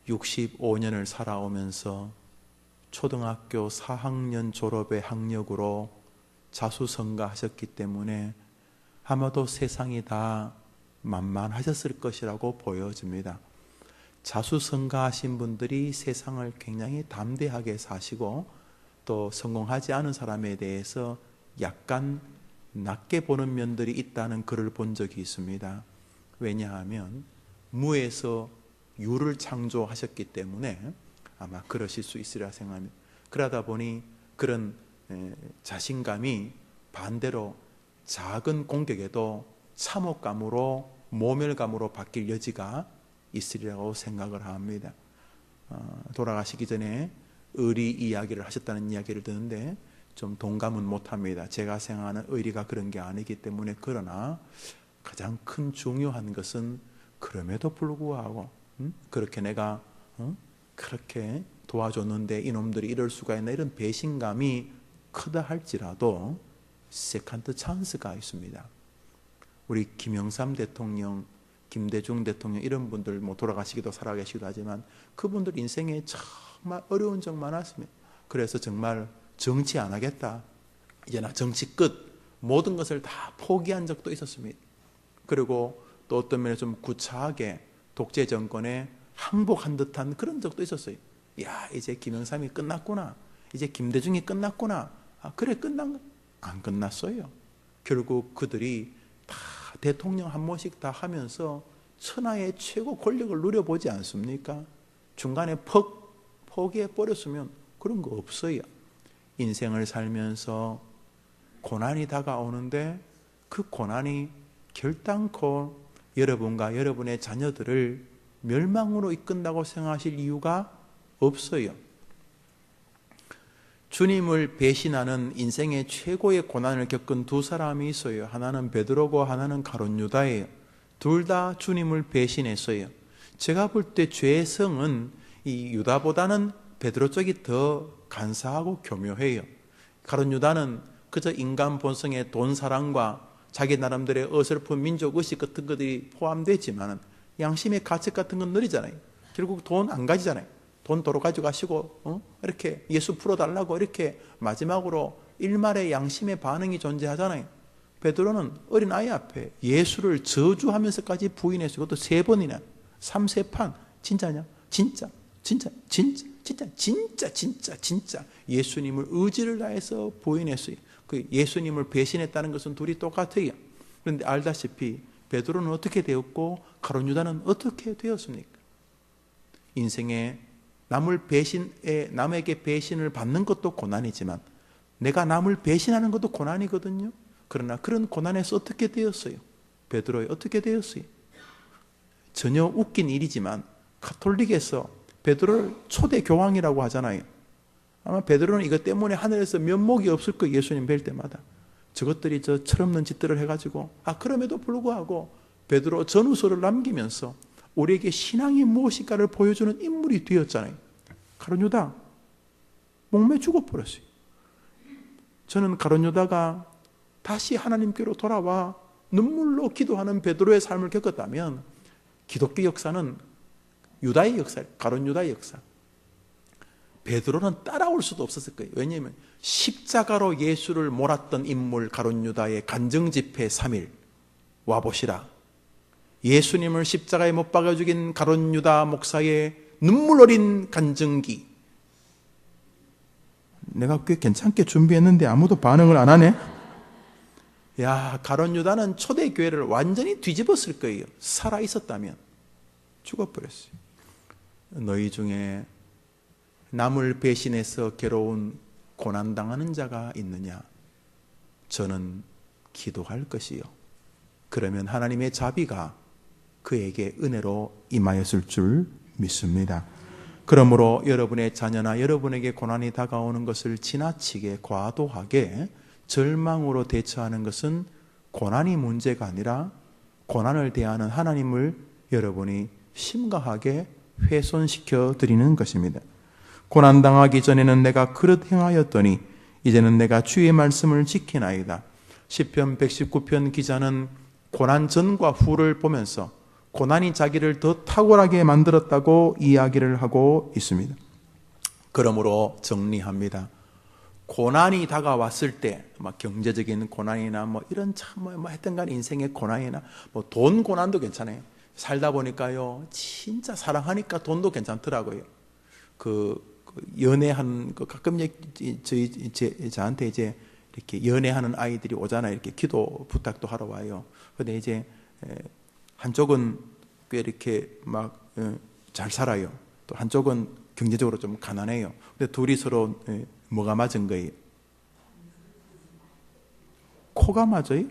65년을 살아오면서 초등학교 4학년 졸업의 학력으로 자수성가하셨기 때문에 아마도 세상이 다 만만하셨을 것이라고 보여집니다. 자수성가하신 분들이 세상을 굉장히 담대하게 사시고, 또 성공하지 않은 사람에 대해서 약간 낮게 보는 면들이 있다는 글을 본 적이 있습니다. 왜냐하면 무에서 유를 창조하셨기 때문에 아마 그러실 수 있으리라 생각합니다. 그러다 보니 그런 자신감이 반대로 작은 공격에도 참혹감으로, 모멸감으로 바뀔 여지가 있으리라고 생각을 합니다. 돌아가시기 전에 의리 이야기를 하셨다는 이야기를 듣는데 좀 동감은 못합니다. 제가 생각하는 의리가 그런 게 아니기 때문에. 그러나 가장 큰 중요한 것은 그럼에도 불구하고 그렇게 내가 그렇게 도와줬는데 이놈들이 이럴 수가 있나, 이런 배신감이 크다 할지라도 세컨드 찬스가 있습니다. 우리 김영삼 대통령 김대중 대통령 이런 분들 뭐 돌아가시기도 살아계시기도 하지만 그분들 인생에 정말 어려운 적 많았습니다. 그래서 정말 정치 안 하겠다, 이제 나 정치 끝, 모든 것을 다 포기한 적도 있었습니다. 그리고 또 어떤 면에 좀 구차하게 독재 정권에 항복한 듯한 그런 적도 있었어요. 야, 이제 김영삼이 끝났구나, 이제 김대중이 끝났구나. 그래, 끝난 거? 안 끝났어요. 결국 그들이 다 대통령 한 번씩 다 하면서 천하의 최고 권력을 누려보지 않습니까? 중간에 포기해 버렸으면 그런 거 없어요. 인생을 살면서 고난이 다가오는데 그 고난이 결단코 여러분과 여러분의 자녀들을 멸망으로 이끈다고 생각하실 이유가 없어요. 주님을 배신하는 인생의 최고의 고난을 겪은 두 사람이 있어요. 하나는 베드로고 하나는 가룟 유다예요. 둘 다 주님을 배신했어요. 제가 볼 때 죄의 성은 이 유다보다는 베드로 쪽이 더 간사하고 교묘해요. 가룟 유다는 그저 인간 본성의 돈 사랑과 자기 나름대로의 어설픈 민족 의식 같은 것들이 포함되지만 양심의 가책 같은 건 느리잖아요. 결국 돈 안 가지잖아요. 돈 도로 가져가시고 이렇게 예수 풀어달라고 이렇게 마지막으로 일말의 양심의 반응이 존재하잖아요. 베드로는 어린아이 앞에 예수를 저주하면서까지 부인했어요. 그것도 3번이나 3세판. 진짜냐? 진짜 예수님을 의지를 다해서 부인했어요. 그 예수님을 배신했다는 것은 둘이 똑같아요. 그런데 알다시피 베드로는 어떻게 되었고 가룟 유다는 어떻게 되었습니까? 인생에 남에게 배신을 받는 것도 고난이지만 내가 남을 배신하는 것도 고난이거든요. 그러나 그런 고난에서 어떻게 되었어요? 베드로에 어떻게 되었어요? 전혀 웃긴 일이지만 가톨릭에서 베드로를 초대 교황이라고 하잖아요. 아마 베드로는 이것 때문에 하늘에서 면목이 없을 거예요. 예수님 뵐 때마다 저것들이 저 철없는 짓들을 해가지고 그럼에도 불구하고 베드로 전후서를 남기면서 우리에게 신앙이 무엇인가를 보여주는 인물이 되었잖아요. 가룟 유다 목매 죽어버렸어요. 저는 가룟 유다가 다시 하나님께로 돌아와 눈물로 기도하는 베드로의 삶을 겪었다면 기독교 역사는 유다의 역사예요. 가룟 유다의 역사. 베드로는 따라올 수도 없었을 거예요. 왜냐하면 십자가로 예수를 몰았던 인물 가룟 유다의 간증집회 3일 와보시라. 예수님을 십자가에 못 박아 죽인 가룟 유다 목사의 눈물 어린 간증기. 내가 꽤 괜찮게 준비했는데 아무도 반응을 안 하네. 야, 가룟 유다는 초대교회를 완전히 뒤집었을 거예요. 살아 있었다면. 죽어버렸어요. 너희 중에 남을 배신해서 괴로운 고난당하는 자가 있느냐? 저는 기도할 것이요. 그러면 하나님의 자비가 그에게 은혜로 임하였을 줄 믿습니다. 그러므로 여러분의 자녀나 여러분에게 고난이 다가오는 것을 지나치게 과도하게 절망으로 대처하는 것은 고난이 문제가 아니라 고난을 대하는 하나님을 여러분이 심각하게 훼손시켜 드리는 것입니다. 고난당하기 전에는 내가 그릇 행하였더니 이제는 내가 주의 말씀을 지키나이다. 시편 119편 기자는 고난 전과 후를 보면서 고난이 자기를 더 탁월하게 만들었다고 이야기를 하고 있습니다. 그러므로 정리합니다. 고난이 다가왔을 때, 경제적인 고난이나 이런 했던 간 인생의 고난이나 돈 고난도 괜찮아요. 살다 보니까요, 진짜 사랑하니까 돈도 괜찮더라고요. 연애한 가끔 저한테 이제 이렇게 연애하는 아이들이 오잖아요. 이렇게 기도 부탁도 하러 와요. 근데 이제 한쪽은 꽤 이렇게 잘 살아요. 또 한쪽은 경제적으로 좀 가난해요. 근데 둘이 서로 뭐가 맞은 거예요? 코가 맞아요?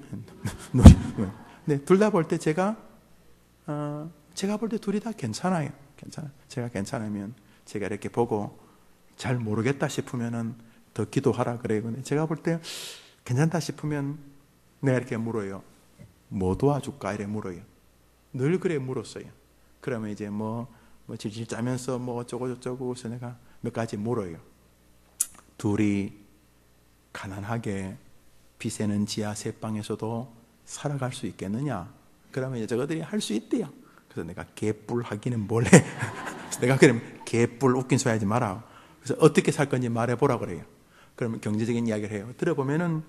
네, 둘 다 볼 때 제가 볼 때 둘이 다 괜찮아요. 제가 괜찮으면 제가 이렇게 보고 잘 모르겠다 싶으면은 더 기도하라 그래요. 근데 제가 볼 때 괜찮다 싶으면 내가 이렇게 물어요. 뭐 도와줄까? 이렇게 물어요. 늘 그래 물었어요. 그러면 이제 질질 짜면서 어쩌고 저쩌고 해서 내가 몇 가지 물어요. 둘이 가난하게 비세는 지하 새방에서도 살아갈 수 있겠느냐? 그러면 이제 저거들이 할 수 있대요. 그래서 내가 개뿔 하기는 몰래 내가 그러면 개뿔 웃긴 소리 하지 마라. 그래서 어떻게 살 건지 말해보라 그래요. 그러면 경제적인 이야기를 해요. 들어보면은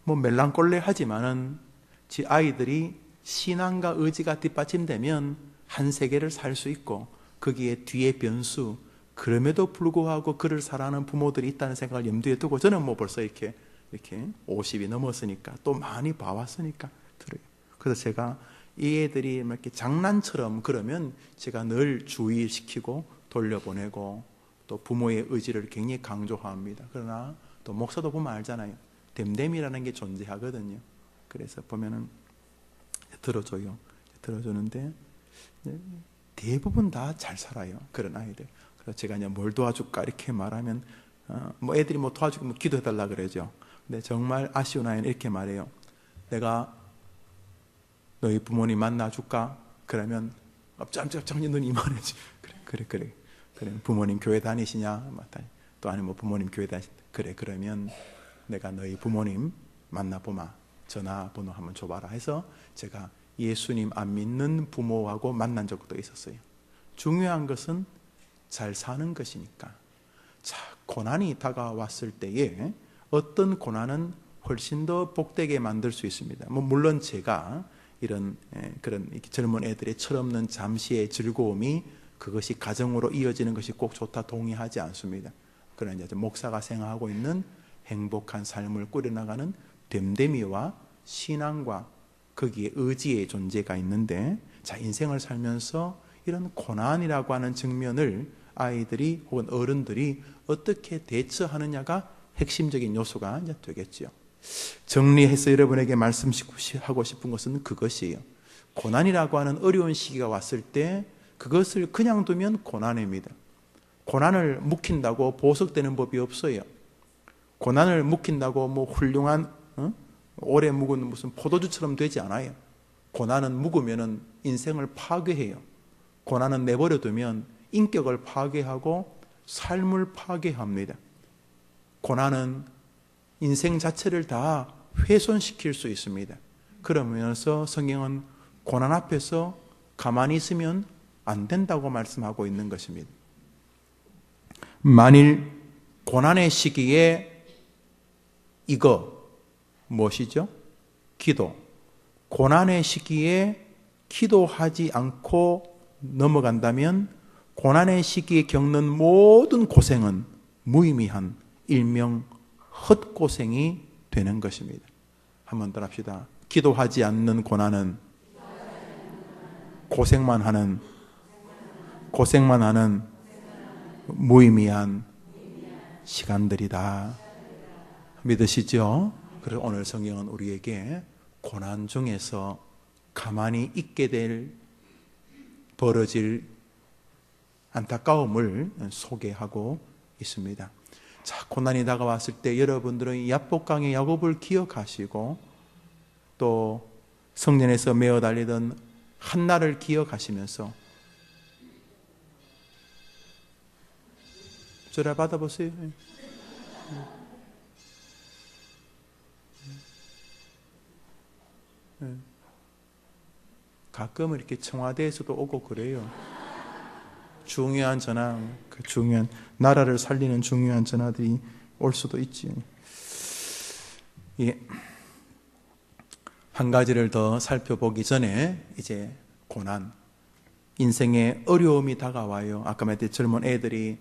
뭐 멜랑꼴레 하지만은 지 아이들이 신앙과 의지가 뒷받침되면 한 세계를 살 수 있고 거기에 뒤에 변수, 그럼에도 불구하고 그를 사랑하는 부모들이 있다는 생각을 염두에 두고 저는 뭐 벌써 이렇게 50이 넘었으니까 또 많이 봐왔으니까 들어요. 그래서 제가 이 애들이 이렇게 장난처럼 그러면 제가 늘 주의시키고 돌려보내고 또 부모의 의지를 굉장히 강조합니다. 그러나 또 목사도 보면 알잖아요. 됨됨이라는 게 존재하거든요. 그래서 보면은 들어줘요. 들어주는데 대부분 다 잘 살아요. 그런 아이들. 그래서 제가 이제 뭘 도와줄까 이렇게 말하면 뭐 애들이 뭐 도와주고 뭐 기도해달라 그러죠. 근데 정말 아쉬운 아이는 이렇게 말해요. 내가 너희 부모님 만나줄까? 그러면 깜짝깜짝 눈이 이만해지. 그래. 부모님 교회 다니시냐? 또 아니 뭐 부모님 교회 다니시. 그래. 그러면 내가 너희 부모님 만나보마. 전화번호 한번 줘봐라 해서 제가 예수님 안 믿는 부모하고 만난 적도 있었어요. 중요한 것은 잘 사는 것이니까. 자, 고난이 다가왔을 때에 어떤 고난은 훨씬 더 복되게 만들 수 있습니다. 뭐 물론 제가 이런 그런 젊은 애들의 철없는 잠시의 즐거움이 그것이 가정으로 이어지는 것이 꼭 좋다 동의하지 않습니다. 그러나 이제 목사가 생각하고 있는 행복한 삶을 꾸려나가는 됨됨이와 신앙과 거기에 의지의 존재가 있는데, 자, 인생을 살면서 이런 고난이라고 하는 측면을 아이들이 혹은 어른들이 어떻게 대처하느냐가 핵심적인 요소가 이제 되겠죠. 정리해서 여러분에게 말씀하고 싶은 것은 그것이에요. 고난이라고 하는 어려운 시기가 왔을 때 그것을 그냥 두면 고난입니다. 고난을 묵힌다고 보석되는 법이 없어요. 고난을 묵힌다고 뭐 훌륭한 오래 묵은 무슨 포도주처럼 되지 않아요. 고난은 묵으면 인생을 파괴해요. 고난은 내버려 두면 인격을 파괴하고 삶을 파괴합니다. 고난은 인생 자체를 다 훼손시킬 수 있습니다. 그러면서 성경은 고난 앞에서 가만히 있으면 안 된다고 말씀하고 있는 것입니다. 만일 고난의 시기에 이거 무엇이죠? 기도. 고난의 시기에 기도하지 않고 넘어간다면 고난의 시기에 겪는 모든 고생은 무의미한 일명 헛고생이 되는 것입니다. 한번 더 합시다. 기도하지 않는 고난은 고생만 하는 무의미한 시간들이다. 믿으시죠? 그래서 오늘 성경은 우리에게 고난 중에서 가만히 있게 될 벌어질 안타까움을 소개하고 있습니다. 자, 고난이 다가왔을 때 여러분들은 야복강의 야곱을 기억하시고 또 성전에서 메어 달리던 한나를 기억하시면서 저라 받아보세요. 가끔은 이렇게 청와대에서도 오고 그래요. 중요한 전화, 그 중요한 나라를 살리는 중요한 전화들이 올 수도 있지. 예. 한 가지를 더 살펴보기 전에 이제 고난, 인생의 어려움이 다가와요. 아까 말했듯이 젊은 애들이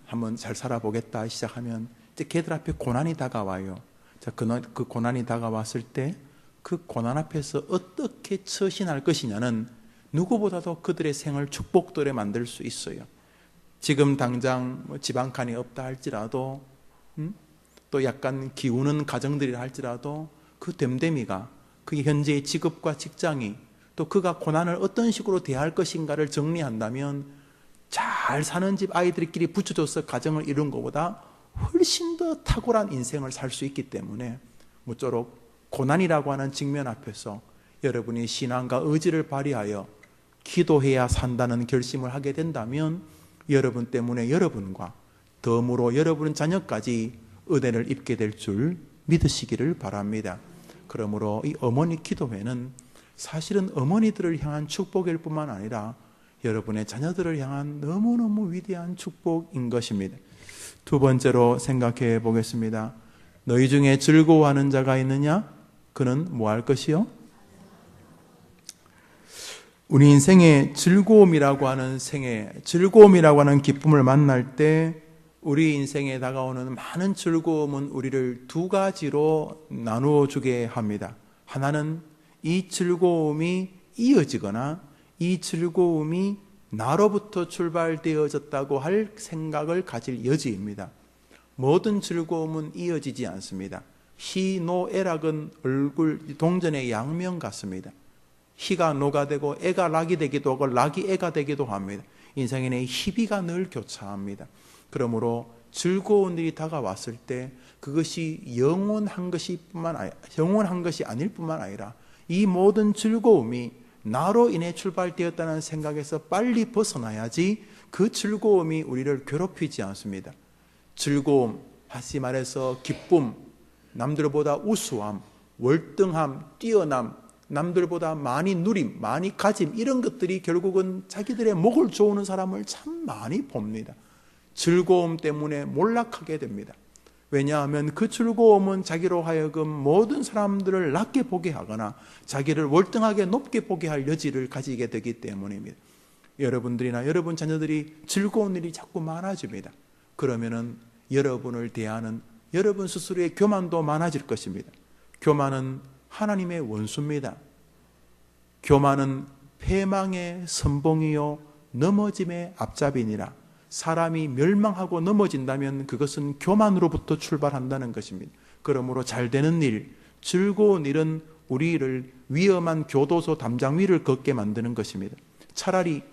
한번 잘 살아보겠다 시작하면 이제 걔들 앞에 고난이 다가와요. 자, 그 고난이 다가왔을 때 그 고난 앞에서 어떻게 처신할 것이냐는 누구보다도 그들의 생을 축복들에 만들 수 있어요. 지금 당장 집 한 칸이 없다 할지라도 또 약간 기우는 가정들이라 할지라도 그 됨됨이가 그게 현재의 직업과 직장이 또 그가 고난을 어떤 식으로 대할 것인가를 정리한다면 잘 사는 집 아이들끼리 붙여줘서 가정을 이룬 것보다 훨씬 더 탁월한 인생을 살 수 있기 때문에 모쪼록 고난이라고 하는 직면 앞에서 여러분이 신앙과 의지를 발휘하여 기도해야 산다는 결심을 하게 된다면 여러분 때문에 여러분과 덤으로 여러분 자녀까지 은혜를 입게 될 줄 믿으시기를 바랍니다. 그러므로 이 어머니 기도회는 사실은 어머니들을 향한 축복일 뿐만 아니라 여러분의 자녀들을 향한 너무너무 위대한 축복인 것입니다. 두 번째로 생각해 보겠습니다. 너희 중에 즐거워하는 자가 있느냐? 그는 뭐 할 것이요? 우리 인생의 즐거움이라고 하는 즐거움이라고 하는 기쁨을 만날 때 우리 인생에 다가오는 많은 즐거움은 우리를 두 가지로 나누어 주게 합니다. 하나는 이 즐거움이 이어지거나 이 즐거움이 나로부터 출발되어졌다고 할 생각을 가질 여지입니다. 모든 즐거움은 이어지지 않습니다. 희, 노, 애락은 얼굴 동전의 양면 같습니다. 희가 노가 되고 애가 락이 되기도 하고 락이 애가 되기도 합니다. 인생에는 희비가 늘 교차합니다. 그러므로 즐거운 일이 다가왔을 때 그것이 영원한 것이 아닐 뿐만 아니라 이 모든 즐거움이 나로 인해 출발되었다는 생각에서 빨리 벗어나야지 그 즐거움이 우리를 괴롭히지 않습니다. 즐거움, 다시 말해서 기쁨, 남들보다 우수함, 월등함, 뛰어남, 남들보다 많이 누림, 많이 가짐, 이런 것들이 결국은 자기들의 목을 조우는 사람을 참 많이 봅니다. 즐거움 때문에 몰락하게 됩니다. 왜냐하면 그 즐거움은 자기로 하여금 모든 사람들을 낮게 보게 하거나 자기를 월등하게 높게 보게 할 여지를 가지게 되기 때문입니다. 여러분들이나 여러분 자녀들이 즐거운 일이 자꾸 많아집니다. 그러면은 여러분을 대하는 여러분 스스로의 교만도 많아질 것입니다. 교만은 하나님의 원수입니다. 교만은 패망의 선봉이요 넘어짐의 앞잡이니라. 사람이 멸망하고 넘어진다면 그것은 교만으로부터 출발한다는 것입니다. 그러므로 잘 되는 일, 즐거운 일은 우리를 위험한 교도소 담장 위를 걷게 만드는 것입니다. 차라리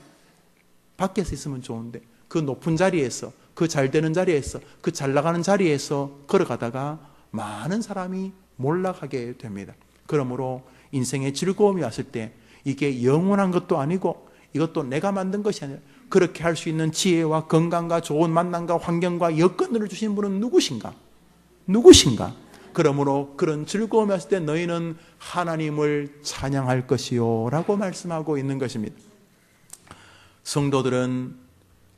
밖에서 있으면 좋은데 그 높은 자리에서, 그 잘 되는 자리에서, 그 잘 나가는 자리에서 걸어가다가 많은 사람이 몰락하게 됩니다. 그러므로 인생의 즐거움이 왔을 때 이게 영원한 것도 아니고 이것도 내가 만든 것이 아니라 그렇게 할 수 있는 지혜와 건강과 좋은 만남과 환경과 여건을 주신 분은 누구신가? 그러므로 그런 즐거움이 왔을 때 너희는 하나님을 찬양할 것이요 라고 말씀하고 있는 것입니다. 성도들은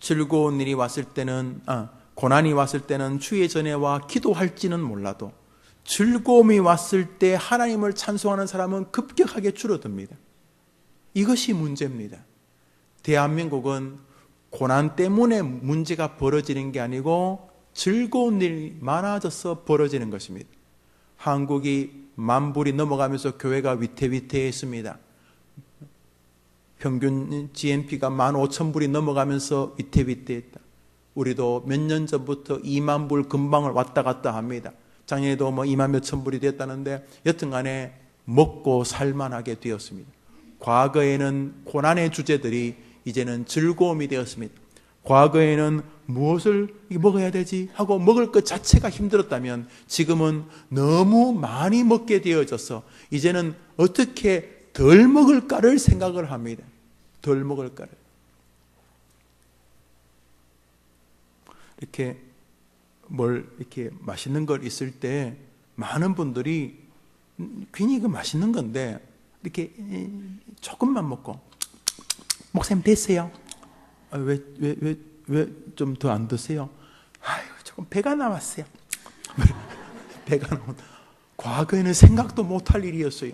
즐거운 일이 왔을 때는 고난이 왔을 때는 주의 전에 와 기도할지는 몰라도 즐거움이 왔을 때 하나님을 찬송하는 사람은 급격하게 줄어듭니다. 이것이 문제입니다. 대한민국은 고난 때문에 문제가 벌어지는 게 아니고 즐거운 일이 많아져서 벌어지는 것입니다. 한국이 10,000불이 넘어가면서 교회가 위태위태했습니다. 평균 GNP가 15,000불이 넘어가면서 위태위태했다. 우리도 몇 년 전부터 20,000불 근방을 왔다 갔다 합니다. 작년에도 2만 몇천 불이 됐다는데 여튼간에 먹고 살만하게 되었습니다. 과거에는 고난의 주제들이 이제는 즐거움이 되었습니다. 과거에는 무엇을 먹어야 되지 하고 먹을 것 자체가 힘들었다면 지금은 너무 많이 먹게 되어져서 이제는 어떻게 덜 먹을까를 생각을 합니다. 덜 먹을까를. 이렇게 이렇게 맛있는 걸 있을 때 많은 분들이 괜히 이거 맛있는 건데 이렇게 조금만 먹고 목사님 됐어요. 왜 좀 더 안 드세요? 아유, 조금 배가 나왔어요. 배가 나온. 과거에는 생각도 못할 일이었어요.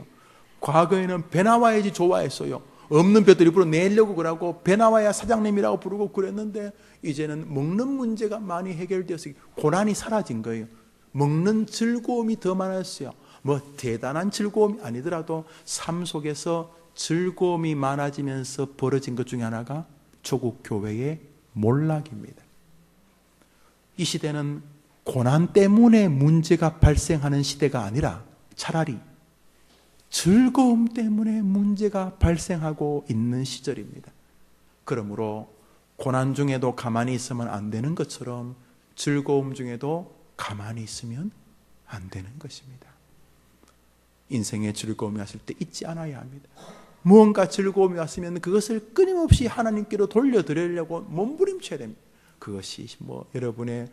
과거에는 배 나와야지 좋아했어요. 없는 벼들 일부러 내려고 그러고 배 나와야 사장님이라고 부르고 그랬는데 이제는 먹는 문제가 많이 해결되었어요. 고난이 사라진 거예요. 먹는 즐거움이 더 많았어요. 대단한 즐거움이 아니더라도 삶 속에서 즐거움이 많아지면서 벌어진 것 중에 하나가 조국 교회의 몰락입니다. 이 시대는 고난 때문에 문제가 발생하는 시대가 아니라 차라리 즐거움 때문에 문제가 발생하고 있는 시절입니다. 그러므로 고난 중에도 가만히 있으면 안 되는 것처럼 즐거움 중에도 가만히 있으면 안 되는 것입니다. 인생의 즐거움이 왔을 때 잊지 않아야 합니다. 무언가 즐거움이 왔으면 그것을 끊임없이 하나님께로 돌려드리려고 몸부림쳐야 됩니다. 그것이 여러분의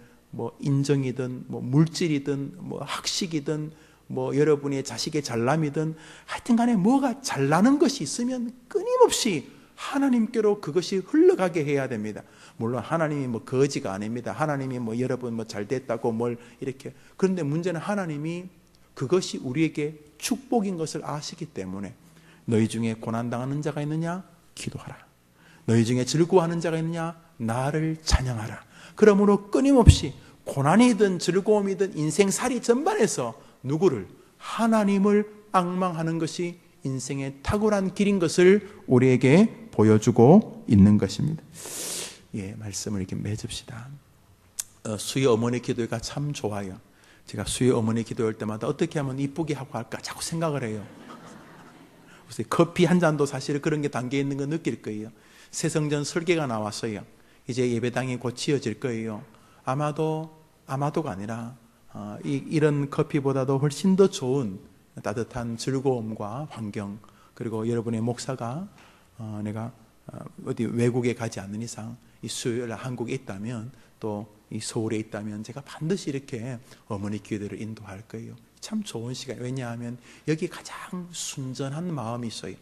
인정이든 물질이든 학식이든 뭐 여러분의 자식의 잘남이든 하여튼 간에 뭐가 잘나는 것이 있으면 끊임없이 하나님께로 그것이 흘러가게 해야 됩니다. 물론 하나님이 뭐 거지가 아닙니다. 하나님이 뭐 여러분 뭐 잘됐다고 뭘 이렇게. 그런데 문제는 하나님이 그것이 우리에게 축복인 것을 아시기 때문에 너희 중에 고난당하는 자가 있느냐? 기도하라. 너희 중에 즐거워하는 자가 있느냐? 나를 찬양하라. 그러므로 끊임없이 고난이든 즐거움이든 인생살이 전반에서 누구를? 하나님을 앙망하는 것이 인생의 탁월한 길인 것을 우리에게 보여주고 있는 것입니다. 예, 말씀을 이렇게 맺읍시다. 수희 어머니 기도가 참 좋아요. 제가 수희 어머니 기도할 때마다 어떻게 하면 이쁘게 하고 할까 자꾸 생각을 해요. 커피 한 잔도 사실 그런 게 담겨 있는 거 느낄 거예요. 새성전 설계가 나왔어요. 이제 예배당이 곧 지어질 거예요. 아마도가 아니라 이런 커피보다도 훨씬 더 좋은 따뜻한 즐거움과 환경, 그리고 여러분의 목사가 내가 어디 외국에 가지 않는 이상 이 수요일 한국에 있다면 또 이 서울에 있다면 제가 반드시 이렇게 어머니 기도를 인도할 거예요. 참 좋은 시간. 왜냐하면 여기 가장 순전한 마음이 있어요.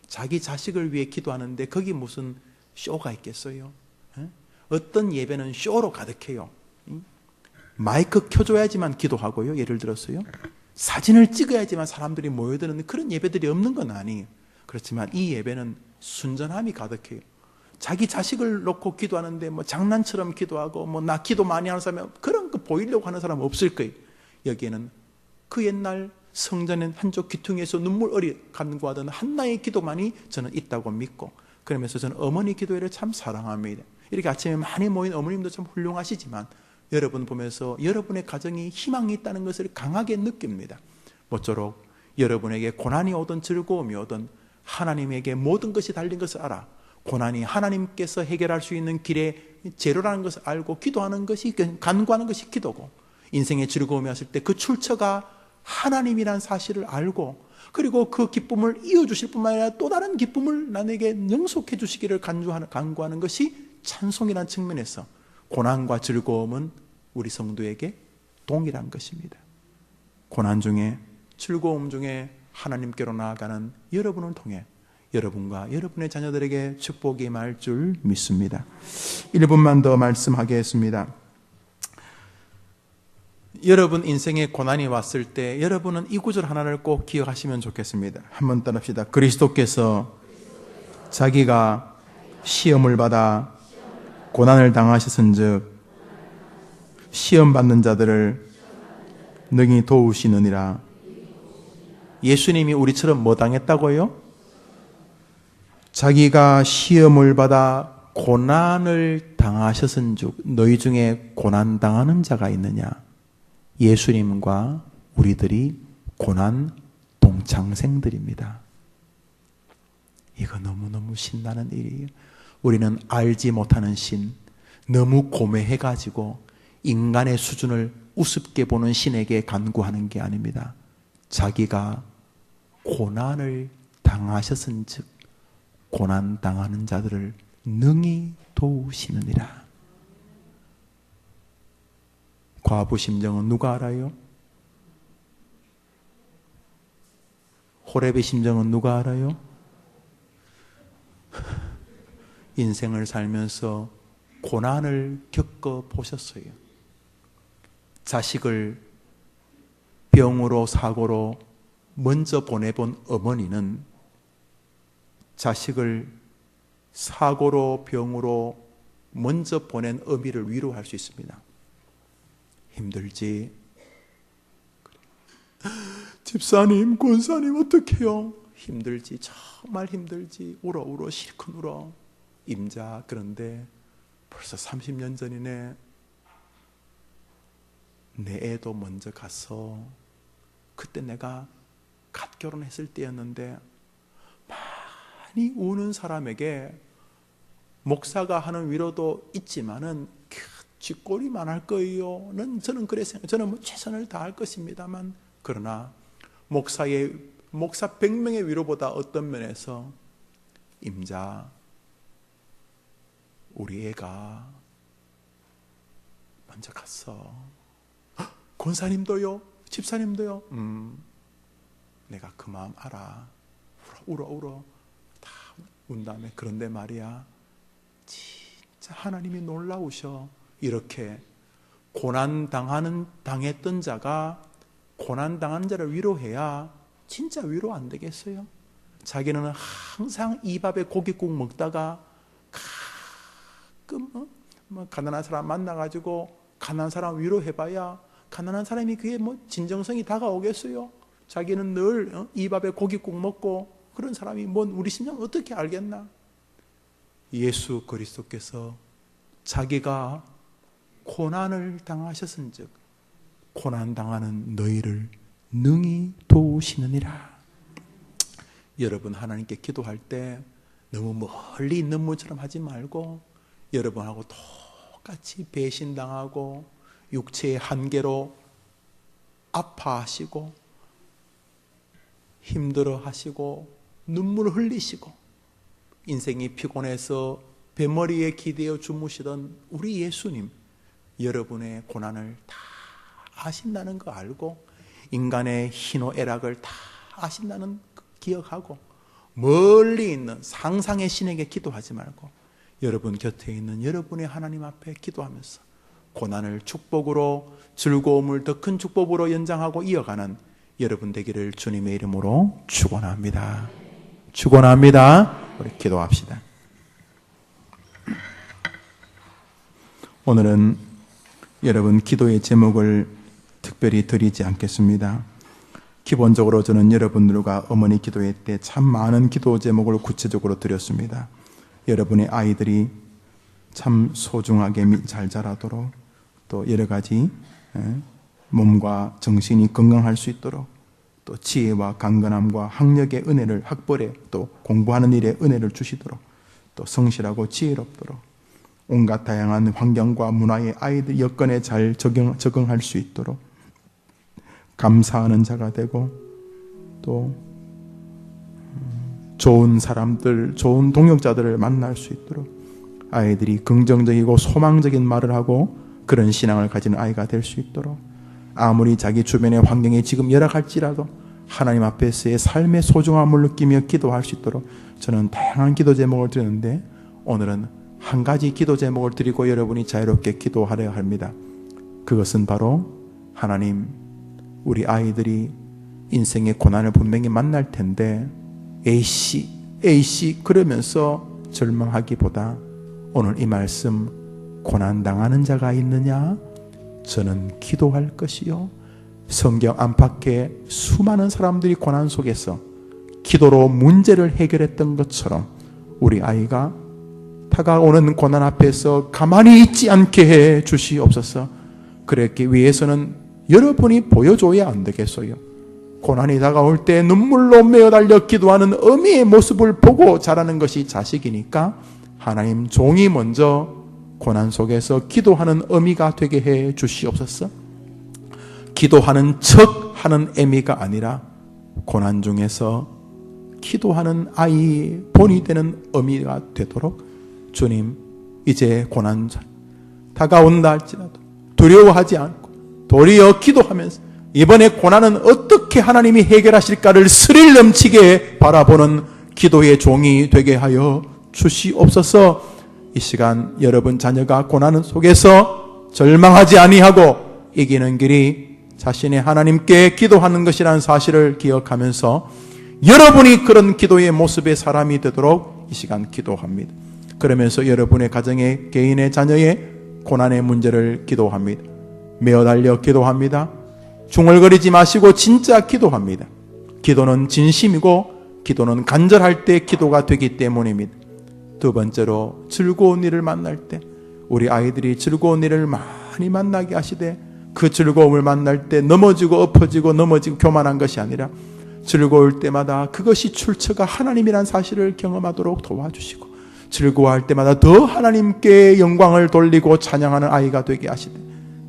자기 자식을 위해 기도하는데 거기 무슨 쇼가 있겠어요? 어떤 예배는 쇼로 가득해요. 마이크 켜줘야지만 기도하고요. 예를 들었어요. 사진을 찍어야지만 사람들이 모여드는 그런 예배들이 없는 건 아니에요. 그렇지만 이 예배는 순전함이 가득해요. 자기 자식을 놓고 기도하는데 뭐 장난처럼 기도하고 뭐 나 기도 많이 하는 사람 그런 거 보이려고 하는 사람은 없을 거예요. 여기에는 그 옛날 성전의 한쪽 귀퉁이에서 눈물 어리 간구하던 한나의 기도만이 저는 있다고 믿고, 그러면서 저는 어머니 기도회를 참 사랑합니다. 이렇게 아침에 많이 모인 어머님도 참 훌륭하시지만 여러분 보면서 여러분의 가정이 희망이 있다는 것을 강하게 느낍니다. 모쪼록 여러분에게 고난이 오든 즐거움이 오든 하나님에게 모든 것이 달린 것을 알아 고난이 하나님께서 해결할 수 있는 길의 재료라는 것을 알고 기도하는 것이, 간구하는 것이 기도고, 인생의 즐거움이 왔을 때 그 출처가 하나님이란 사실을 알고, 그리고 그 기쁨을 이어주실 뿐만 아니라 또 다른 기쁨을 나에게 영속해 주시기를 간구하는 것이 찬송이라는 측면에서 고난과 즐거움은 우리 성도에게 동일한 것입니다. 고난 중에, 즐거움 중에 하나님께로 나아가는 여러분을 통해 여러분과 여러분의 자녀들에게 축복이 임할 줄 믿습니다. 1분만 더 말씀하겠습니다. 여러분 인생에 고난이 왔을 때 여러분은 이 구절 하나를 꼭 기억하시면 좋겠습니다. 한번 따라합시다. 그리스도께서 자기가 시험을 받아 고난을 당하셨은즉 시험 받는 자들을 능히 도우시느니라. 예수님이 우리처럼 뭐 당했다고요? 자기가 시험을 받아 고난을 당하셨은즉 너희 중에 고난 당하는 자가 있느냐? 예수님과 우리들이 고난 동창생들입니다. 이거 너무너무 신나는 일이에요. 우리는 알지 못하는 신, 너무 고매해가지고 인간의 수준을 우습게 보는 신에게 간구하는 게 아닙니다. 자기가 고난을 당하셨은즉 고난 당하는 자들을 능히 도우시느니라. 과부 심정은 누가 알아요? 호렙의 심정은 누가 알아요? 인생을 살면서 고난을 겪어 보셨어요. 자식을 병으로 사고로 먼저 보내본 어머니는 자식을 사고로 병으로 먼저 보낸 어미를 위로할 수 있습니다. 힘들지? 집사님, 권사님 어떡해요? 힘들지, 정말 힘들지. 울어 실컷 울어. 임자, 그런데 벌써 30년 전이네. 내 애도 먼저 갔어. 그때 내가 갓 결혼했을 때였는데 많이 우는 사람에게 목사가 하는 위로도 있지만은 쥐꼬리만 할 거예요는 저는 그래 생각. 저는 뭐 최선을 다할 것입니다만, 그러나 목사 100명의 위로보다 어떤 면에서 임자, 우리 애가 먼저 갔어. 권사님도요? 집사님도요. 내가 그 마음 알아. 울어 다 운 다음에 그런데 말이야, 진짜 하나님이 놀라우셔. 이렇게 당했던 자가 고난당한 자를 위로해야 진짜 위로 안 되겠어요? 자기는 항상 입 앞에 고깃국 먹다가 가끔 가난한 사람 만나가지고 가난한 사람 위로해봐야 가난한 사람이 그게 진정성이 다가오겠어요? 자기는 늘 입 앞에 고깃국 먹고 그런 사람이 우리 심령 어떻게 알겠나? 예수 그리스도께서 자기가 고난을 당하셨은즉 고난당하는 너희를 능히 도우시느니라. 여러분, 하나님께 기도할 때 너무 멀리 있는 분처럼 하지 말고 여러분하고 똑같이 배신당하고 육체의 한계로 아파하시고 힘들어하시고 눈물 흘리시고 인생이 피곤해서 배머리에 기대어 주무시던 우리 예수님, 여러분의 고난을 다 아신다는 거 알고 인간의 희노애락을 다 아신다는 거 기억하고 멀리 있는 상상의 신에게 기도하지 말고 여러분 곁에 있는 여러분의 하나님 앞에 기도하면서 고난을 축복으로, 즐거움을 더 큰 축복으로 연장하고 이어가는 여러분 되기를 주님의 이름으로 축원합니다. 축원합니다. 우리 기도합시다. 오늘은 여러분 기도의 제목을 특별히 드리지 않겠습니다. 기본적으로 저는 여러분들과 어머니 기도회 때 참 많은 기도 제목을 구체적으로 드렸습니다. 여러분의 아이들이 참 소중하게 잘 자라도록, 또 여러 가지 몸과 정신이 건강할 수 있도록, 또 지혜와 강건함과 학력의 은혜를, 학벌에 또 공부하는 일에 은혜를 주시도록, 또 성실하고 지혜롭도록, 온갖 다양한 환경과 문화의 아이들 여건에 잘 적응할 수 있도록 감사하는 자가 되고, 또 좋은 사람들, 좋은 동역자들을 만날 수 있도록 아이들이 긍정적이고 소망적인 말을 하고 그런 신앙을 가진 아이가 될 수 있도록, 아무리 자기 주변의 환경이 지금 열악할지라도 하나님 앞에서의 삶의 소중함을 느끼며 기도할 수 있도록 저는 다양한 기도 제목을 드렸는데, 오늘은 한 가지 기도 제목을 드리고 여러분이 자유롭게 기도하려 합니다. 그것은 바로, 하나님, 우리 아이들이 인생의 고난을 분명히 만날 텐데 A씨 그러면서 절망하기보다 오늘 이 말씀, 고난당하는 자가 있느냐? 저는 기도할 것이요. 성경 안팎에 수많은 사람들이 고난 속에서 기도로 문제를 해결했던 것처럼 우리 아이가 다가오는 고난 앞에서 가만히 있지 않게 해 주시옵소서. 그렇기 위해서는 여러분이 보여줘야 안 되겠어요? 고난이 다가올 때 눈물로 메어달려 기도하는 어미의 모습을 보고 자라는 것이 자식이니까 하나님, 종이 먼저 고난 속에서 기도하는 어미가 되게 해 주시옵소서. 기도하는 척 하는 애미가 아니라 고난 중에서 기도하는 아이 본이 되는 어미가 되도록 주님, 이제 고난 다가온다 할지라도 두려워하지 않고 도리어 기도하면서 이번에 고난은 어떻게 하나님이 해결하실까를 스릴 넘치게 바라보는 기도의 종이 되게 하여 주시옵소서. 이 시간 여러분 자녀가 고난 속에서 절망하지 아니하고 이기는 길이 자신의 하나님께 기도하는 것이라는 사실을 기억하면서 여러분이 그런 기도의 모습의 사람이 되도록 이 시간 기도합니다. 그러면서 여러분의 가정의, 개인의, 자녀의 고난의 문제를 기도합니다. 메어달려 기도합니다. 중얼거리지 마시고 진짜 기도합니다. 기도는 진심이고 기도는 간절할 때 기도가 되기 때문입니다. 두 번째로, 즐거운 일을 만날 때 우리 아이들이 즐거운 일을 많이 만나게 하시되 그 즐거움을 만날 때 넘어지고 엎어지고 넘어지고 교만한 것이 아니라 즐거울 때마다 그것이 출처가 하나님이란 사실을 경험하도록 도와주시고, 즐거워할 때마다 더 하나님께 영광을 돌리고 찬양하는 아이가 되게 하시되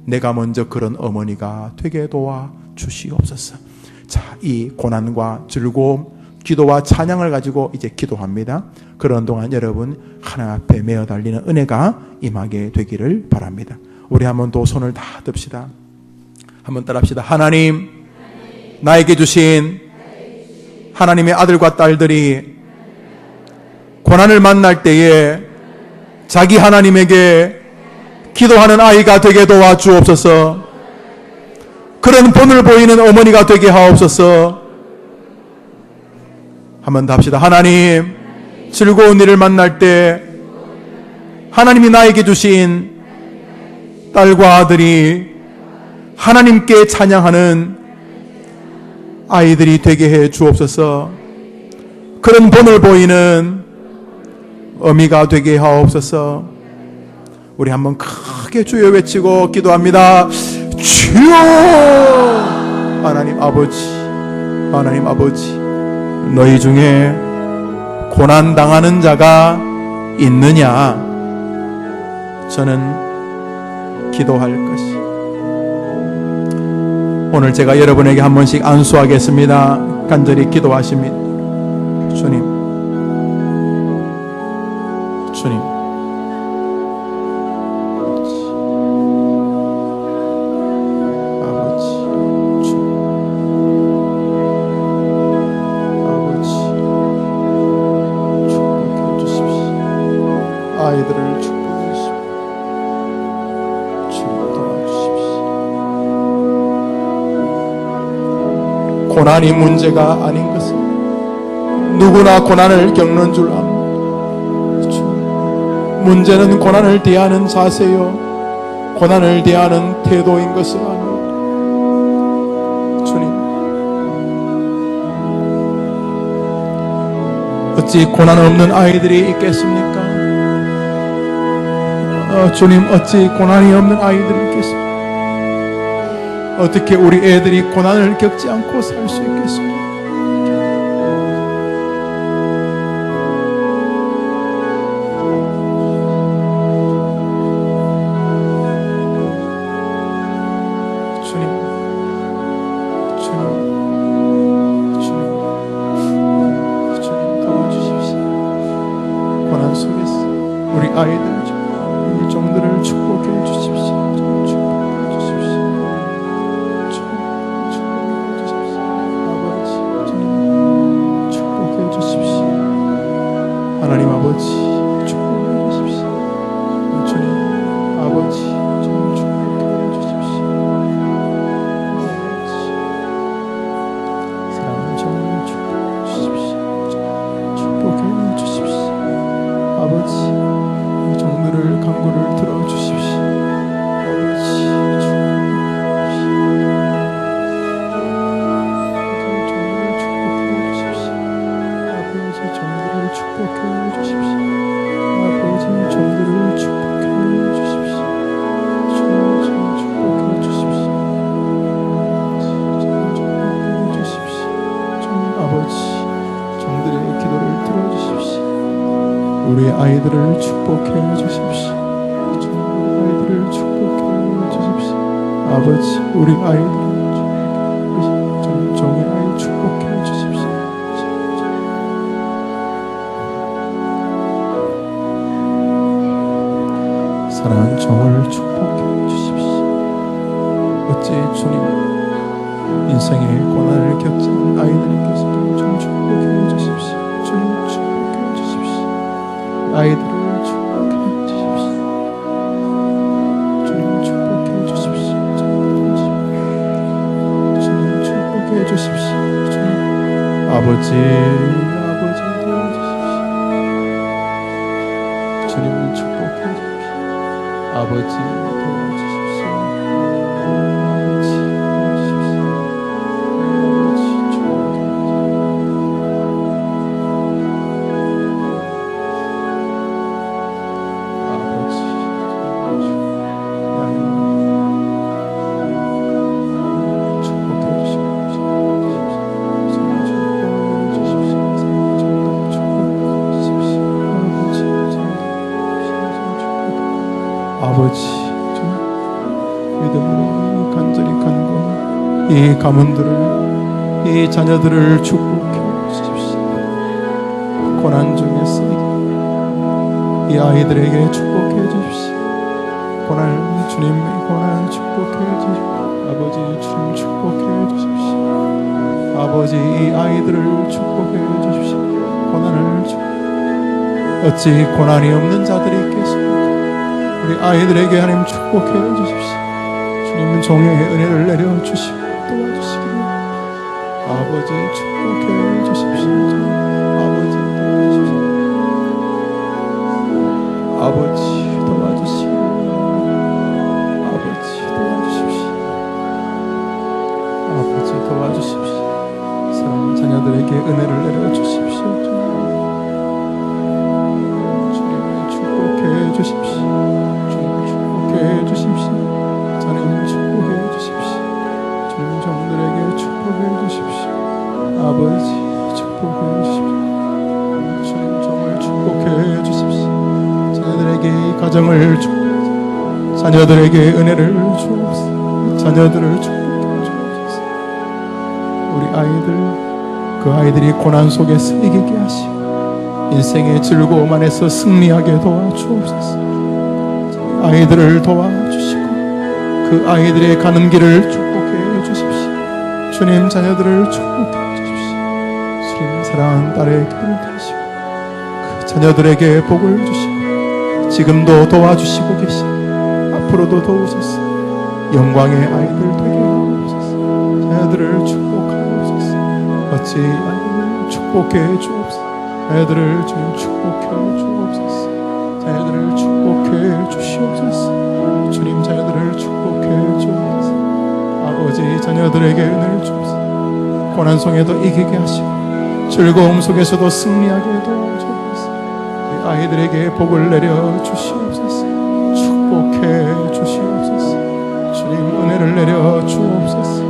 내가 먼저 그런 어머니가 되게 도와주시옵소서. 자, 이 고난과 즐거움, 기도와 찬양을 가지고 이제 기도합니다. 그런 동안 여러분 하나님 앞에 메어 달리는 은혜가 임하게 되기를 바랍니다. 우리 한번 또 손을 다 듭시다. 한번 따라합시다. 하나님, 나에게 주신 하나님의 아들과 딸들이 고난을 만날 때에 자기 하나님에게 기도하는 아이가 되게 도와주옵소서. 그런 본을 보이는 어머니가 되게 하옵소서. 한번 더 합시다. 하나님, 즐거운 일을 만날 때 하나님이 나에게 주신 딸과 아들이 하나님께 찬양하는 아이들이 되게 해 주옵소서. 그런 본을 보이는 어미가 되게 하옵소서. 우리 한번 크게 주여 외치고 기도합니다. 주여! 하나님 아버지, 하나님 아버지, 너희 중에 고난당하는 자가 있느냐? 저는 기도할 것이. 오늘 제가 여러분에게 한 번씩 안수하겠습니다. 간절히 기도하십니다. 주님, 주님, 아버지, 축복해 주십시오. 아이들을 축복해 주십시오. 주님 도와주십시오. 고난이 문제가 아닌 것은 누구나 고난을 겪는 줄 압니다. 문제는 고난을 대하는 자세요, 고난을 대하는 태도인 것을 압니다. 주님, 어찌 고난 없는 아이들이 있겠습니까? 주님, 어찌 고난이 없는 아이들이 있겠습니까? 어떻게 우리 애들이 고난을 겪지 않고 살 수 있겠습니까? 우리 아이들을 축복해 주십시오. 아이들을 축복해 주십시오. 아버지, 우리 아이들을 정의 아이 축복해 주십시오. 사랑하는 정을 축복해 주십시오. 어찌 주님, 인생의 고난을 겪지 않은 아이들에게서도 좀 축복해 주십시오. 주님 축복해 주십시오. 아이들을 축복해 주십시오. 주님 축복해 주십시오. 주님 축복해 주십시오. 주님 아버지 도와주십시오. 주님 축복해 주십시오. 아버지 도와주십시오. 아버지 도와주십시오. 아버지 축복해 아버지, 믿음으로 간절히 간구하는 이 가문들을, 이 자녀들을 축복해 주십시오. 고난 중에서 이 아이들에게 축복해 주십시오. 주님 고난 축복해 주십시오. 아버지, 주님 축복해 주십시오. 아버지, 이 아이들을 축복해 주십시오. 고난을 어찌 고난이 없는 자들이 있겠습니까? 우리 아이들에게 하나님 축복해 주십시오. 주님은 종의 은혜를 내려주시고 도와주시기를 아버지 축복해 주십시오. 아버지 도와주십시오. 아버지 도와주시기를 아버지 도와주십시오. 아버지 도와주십시오. 사랑하는 자녀들에게 은혜를 내려주십시오. 주님을 축복해 주십시오. 주님을 축복해 주십시오. 주님 축복해 주십시오. 주님 종들에게 축복해 주십시오. 아버지 축복해 주십시오. 주님 종을 축복해 주십시오. 자녀들에게 이 가정을 축복해 자녀들에게 은혜를 주옵소서. 자녀들을 축복해 주옵소서. 우리 아이들 그 아이들이 고난 속에서 이기게 하시고 인생의 즐거움 안에서 승리하게 도와주옵소서. 아이들을 도와주시고 그 아이들의 가는 길을 축복해 주십시오. 주님 자녀들을 축복해 주십시오. 주님 사랑하는 딸의 길을 다시고 그 자녀들에게 복을 주시고 지금도 도와주시고 계신 앞으로도 도우소서. 영광의 아이들 되게 하옵소서. 자녀들을 축복하옵소서. 어찌 아이들을 축복해 주옵소서. 자녀들을 주님 축복해 주옵소서. 자녀들을 축복해 주시옵소서. 주님 자녀들을 축복해 주옵소서. 아버지 자녀들에게 은혜를 주옵소서. 고난 속에도 이기게 하시고 즐거움 속에서도 승리하게 도와주옵소서. 아이들에게 복을 내려 주시옵소서. 축복해 주시옵소서. 주님 은혜를 내려 주옵소서.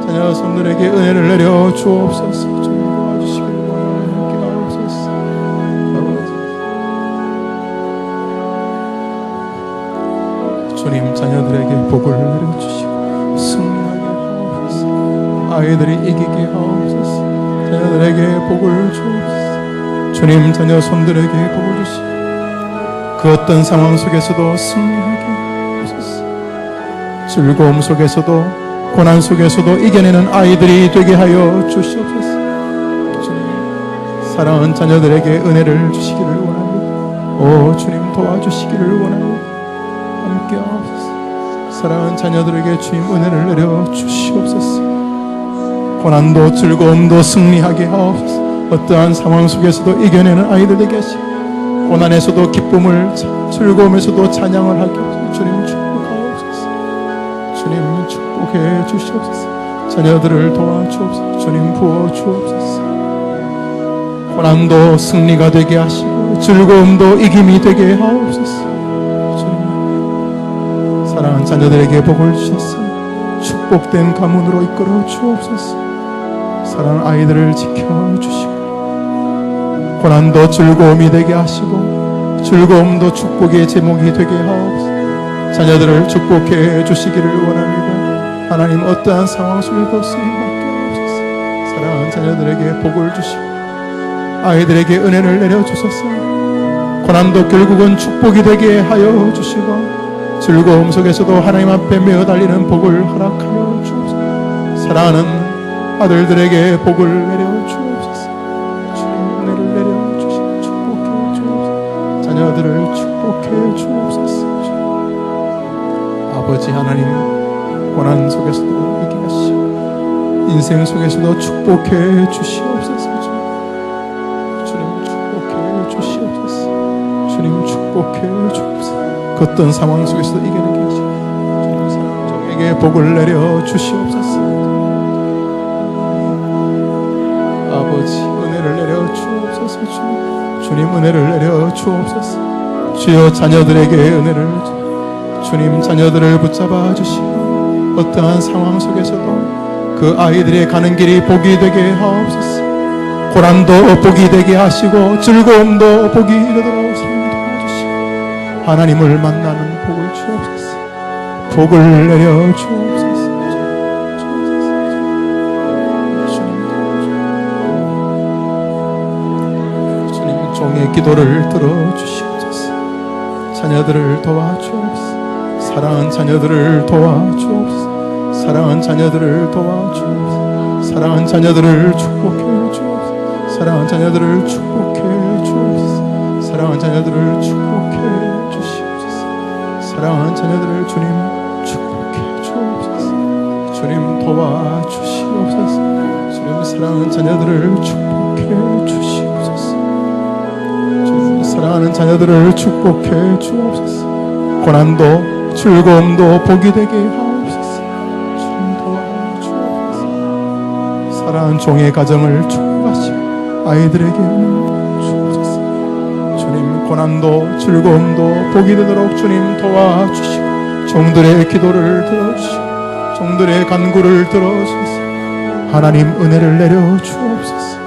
자녀 손들에게 은혜를 내려 주옵소서. 주님 도와주시길 원하옵소서. 아버지 주님 자녀들에게 복을 내려 주시고 승리하게 하옵소서. 아이들이 이기게 하옵소서. 자녀들에게 복을 주옵소서. 주님 자녀 손들에게 복을 주시고 그 어떤 상황 속에서도 승리하게 하옵소서. 즐거움 속에서도 고난 속에서도 이겨내는 아이들이 되게 하여 주시옵소서. 주님 사랑하는 자녀들에게 은혜를 주시기를 원합니다. 오 주님 도와주시기를 원합니다. 함께 하옵소서. 사랑하는 자녀들에게 주님 은혜를 내려 주시옵소서. 고난도 즐거움도 승리하게 하옵소서. 어떠한 상황 속에서도 이겨내는 아이들 되게 하시고 고난에서도 기쁨을 즐거움에서도 찬양을 하게 하옵소서. 주님 축복하옵소서. 주님 축복해 주시옵소서. 자녀들을 도와주옵소서. 주님 부어주옵소서. 고난도 승리가 되게 하시고 즐거움도 이김이 되게 하옵소서. 주님 사랑하는 자녀들에게 복을 주셔서 축복된 가문으로 이끌어 주옵소서. 사랑하는 아이들을 지켜주시고 고난도 즐거움이 되게 하시고 즐거움도 축복의 제목이 되게 하옵소서. 자녀들을 축복해 주시기를 원합니다. 하나님 어떠한 상황 속에도 쓰임받게 하옵소서. 사랑하는 자녀들에게 복을 주시고 아이들에게 은혜를 내려주소서. 고난도 결국은 축복이 되게 하여 주시고 즐거움 속에서도 하나님 앞에 메어 달리는 복을 허락하여 주옵소서. 사랑하는 아들들에게 복을 내려 주옵소서. 주님 은혜를 내려 주시고 축복해 주옵소서. 자녀들을 축복해 주옵소서. 아버지 하나님 고난 속에서도 이기게 하시고 인생 속에서도 축복해 주시옵소서. 주님 축복해 주시옵소서. 주님 축복해 주옵소서. 그 어떤 상황 속에서도 이겨내게 하시고 주님 사랑 종에게 복을 내려 주시옵소서. 아버지 은혜를 내려 주옵소서. 주님 은혜를 내려 주옵소서. 주여 자녀들에게 은혜를 주님 자녀들을 붙잡아 주시고 어떠한 상황 속에서도 그 아이들의 가는 길이 복이 되게 하옵소서. 고난도 복이 되게 하시고 즐거움도 복이 되도록 도와주시고 하나님을 만나는 복을 주옵소서. 복을 내려 주옵소서. 종의 기도를 들어주시옵소서. 자녀들을 도와주옵소서. 사랑하는 자녀들을 도와주옵소서. 사랑하는 자녀들을 도와주옵소서. 사랑하는 자녀들을 축복해 주옵소서. 사랑하는 자녀들을 축복해 주옵소서. 사랑하는 자녀들을 축복해 주시옵소서. 사랑하는 자녀들을 주님 축복해 주옵소서. 주님 도와주시옵소서. 주님 사랑하는 자녀들을 축복해 주시옵소서. 주님 사랑하는 자녀들을 축복해 주옵소서. 고난도 즐거움도 복이 되게 하옵소서. 주님 도와주옵소서. 사랑하는 종의 가정을 축복하시고 아이들에게 주옵소서. 주님 고난도 즐거움도 복이 되도록 주님 도와주시고 종들의 기도를 들어주시고 종들의 간구를 들어주소서. 하나님 은혜를 내려 주옵소서.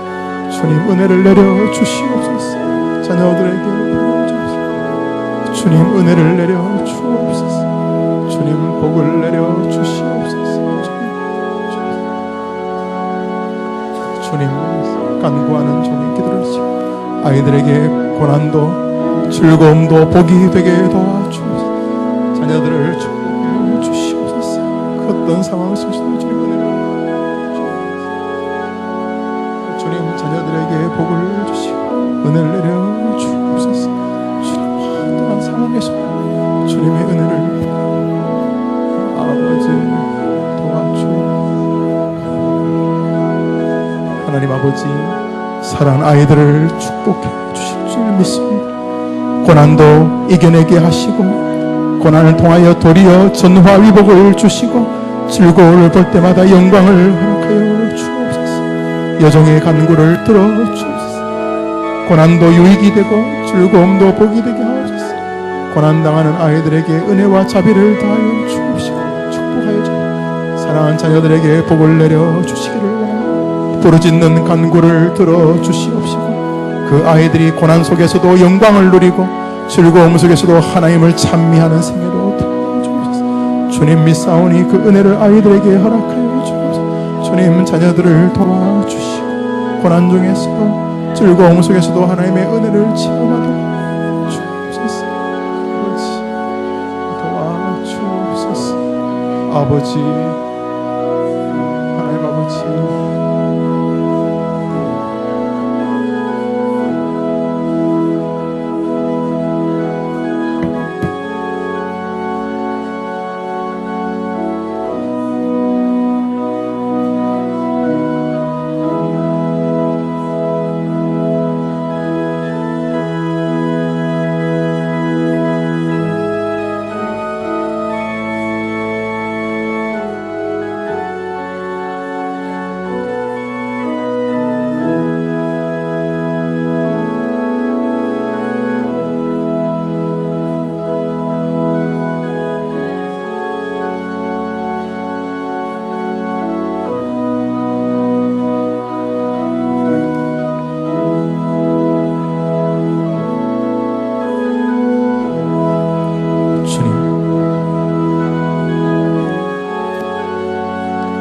주님 은혜를 내려 주시옵소서. 자녀들에게 보여주옵소서. 주님 은혜를 내려 주옵소서. 주님 복을 내려 주시옵소서. 주님 간구하는 종의 기도를 주시고 아이들에게 고난도 즐거움도 복이 되게 도와주옵소서. 자녀들을 축복해 주시옵소서. 그 어떤 상황 속에서도 주님 은혜를 주옵소서. 주님 자녀들에게 복을 주시고 은혜를 내려 주옵소서. 주님 어떠한 상황에서 주님의 은혜를 아버지 도와주. 하나님 아버지 사랑하는 아이들을 축복해 주실 줄 믿습니다. 고난도 이겨내게 하시고 고난을 통하여 도리어 전화위복을 주시고 즐거움을 볼 때마다 영광을 허락하여 주옵소서. 여종의 간구를 들어주옵소서. 고난도 유익이 되고 즐거움도 복이 되게 하옵소서. 고난당하는 아이들에게 은혜와 자비를 다하여 주옵시고 축복하여 주옵소서. 사랑하는 자녀들에게 복을 내려 주시기를 원합니다. 부르짖는 간구를 들어주시옵시고 그 아이들이 고난 속에서도 영광을 누리고 즐거움 속에서도 하나님을 찬미하는 생애로 도와주옵소서. 주님 믿사오니 그 은혜를 아이들에게 허락하여 주옵소서. 주님 자녀들을 도와주시고 고난 중에서도 즐거움 속에서도 하나님의 은혜를 체험하도록 주옵소서. 아버지 도와주옵소서. 아버지 하나님 아버지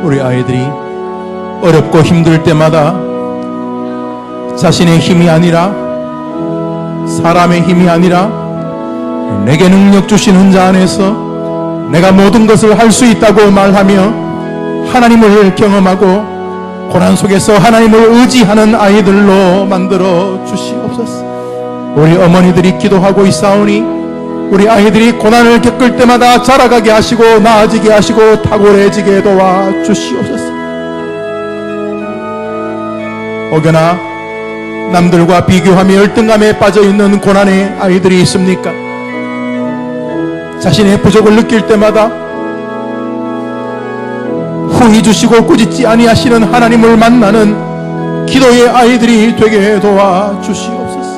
우리 아이들이 어렵고 힘들 때마다 자신의 힘이 아니라 사람의 힘이 아니라 내게 능력 주시는 자 안에서 내가 모든 것을 할 수 있다고 말하며 하나님을 경험하고 고난 속에서 하나님을 의지하는 아이들로 만들어 주시옵소서. 우리 어머니들이 기도하고 있사오니 우리 아이들이 고난을 겪을 때마다 자라가게 하시고 나아지게 하시고 탁월해지게 도와주시옵소서. 혹여나 남들과 비교하며 열등감에 빠져있는 고난의 아이들이 있습니까? 자신의 부족을 느낄 때마다 후히 주시고 꾸짖지 아니하시는 하나님을 만나는 기도의 아이들이 되게 도와주시옵소서.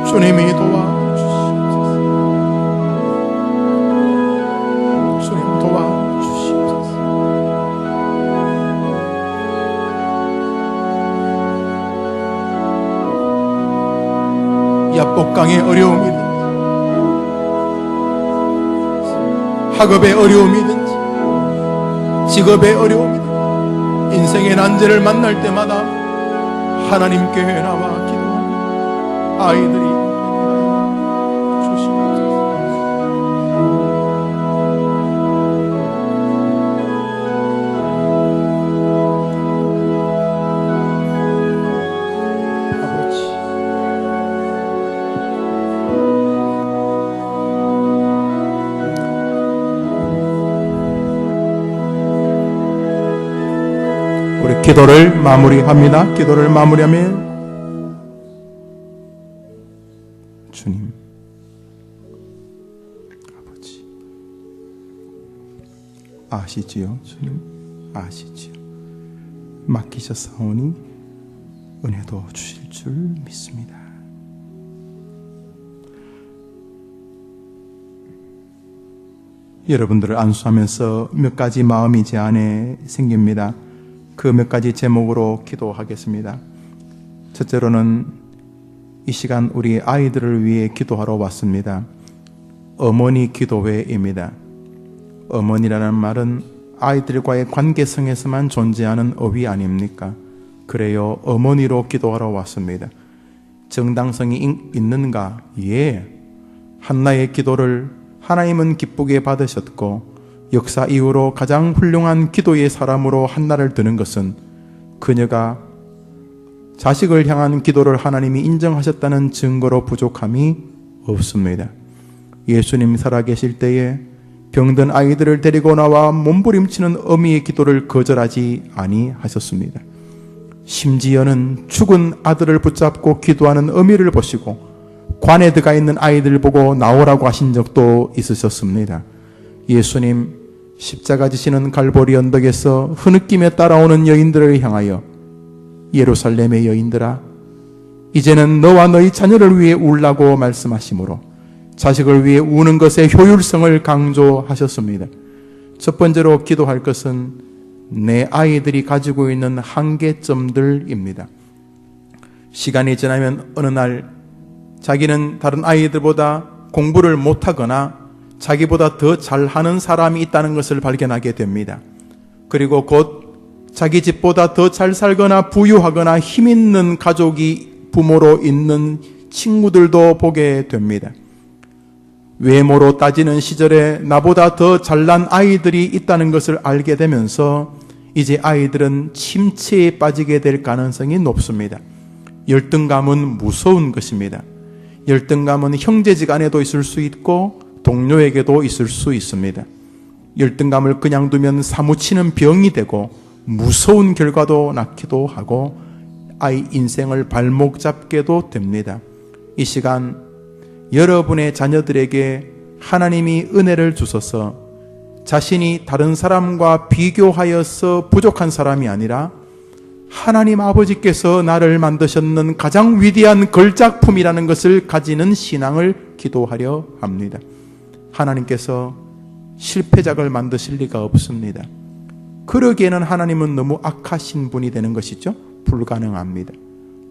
주님이 도와주시옵소서. 주님 도와주시옵소서. 약복강의 어려움이든지 학업의 어려움이든지 직업의 어려움이든지 인생의 난제를 만날 때마다 하나님께 나와 기도하는 아이들이 기도를 마무리합니다. 기도를 마무리하면 주님, 아버지 아시지요? 주님 아시지요? 맡기셨사오니 은혜도 주실 줄 믿습니다. 여러분들을 안수하면서 몇 가지 마음이 제 안에 생깁니다. 그 몇 가지 제목으로 기도하겠습니다. 첫째로는 이 시간 우리 아이들을 위해 기도하러 왔습니다. 어머니 기도회입니다. 어머니라는 말은 아이들과의 관계성에서만 존재하는 어휘 아닙니까? 그래요, 어머니로 기도하러 왔습니다. 정당성이 있는가? 예. 한나의 기도를 하나님은 기쁘게 받으셨고 역사 이후로 가장 훌륭한 기도의 사람으로 한나를 드는 것은 그녀가 자식을 향한 기도를 하나님이 인정하셨다는 증거로 부족함이 없습니다. 예수님 살아계실 때에 병든 아이들을 데리고 나와 몸부림치는 어미의 기도를 거절하지 아니하셨습니다. 심지어는 죽은 아들을 붙잡고 기도하는 어미를 보시고 관에 들어가 있는 아이들 보고 나오라고 하신 적도 있으셨습니다. 예수님 십자가 지시는 갈보리 언덕에서 흐느끼며 따라오는 여인들을 향하여 예루살렘의 여인들아, 이제는 너와 너희 자녀를 위해 울라고 말씀하시므로 자식을 위해 우는 것의 효율성을 강조하셨습니다. 첫 번째로 기도할 것은 내 아이들이 가지고 있는 한계점들입니다. 시간이 지나면 어느 날 자기는 다른 아이들보다 공부를 못하거나 자기보다 더 잘하는 사람이 있다는 것을 발견하게 됩니다. 그리고 곧 자기 집보다 더 잘 살거나 부유하거나 힘있는 가족이 부모로 있는 친구들도 보게 됩니다. 외모로 따지는 시절에 나보다 더 잘난 아이들이 있다는 것을 알게 되면서 이제 아이들은 침체에 빠지게 될 가능성이 높습니다. 열등감은 무서운 것입니다. 열등감은 형제지간에도 있을 수 있고 동료에게도 있을 수 있습니다. 열등감을 그냥 두면 사무치는 병이 되고 무서운 결과도 낳기도 하고 아이 인생을 발목 잡게도 됩니다. 이 시간 여러분의 자녀들에게 하나님이 은혜를 주셔서 자신이 다른 사람과 비교하여서 부족한 사람이 아니라 하나님 아버지께서 나를 만드셨는 가장 위대한 걸작품이라는 것을 가지는 신앙을 기도하려 합니다. 하나님께서 실패작을 만드실 리가 없습니다. 그러기에는 하나님은 너무 악하신 분이 되는 것이죠. 불가능합니다.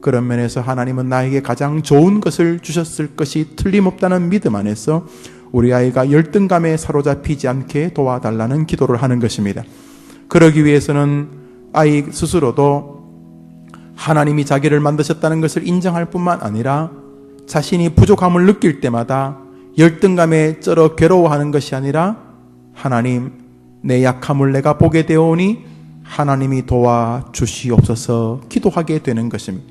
그런 면에서 하나님은 나에게 가장 좋은 것을 주셨을 것이 틀림없다는 믿음 안에서 우리 아이가 열등감에 사로잡히지 않게 도와달라는 기도를 하는 것입니다. 그러기 위해서는 아이 스스로도 하나님이 자기를 만드셨다는 것을 인정할 뿐만 아니라 자신이 부족함을 느낄 때마다 열등감에 쩔어 괴로워하는 것이 아니라 하나님, 내 약함을 내가 보게 되오니 하나님이 도와주시옵소서 기도하게 되는 것입니다.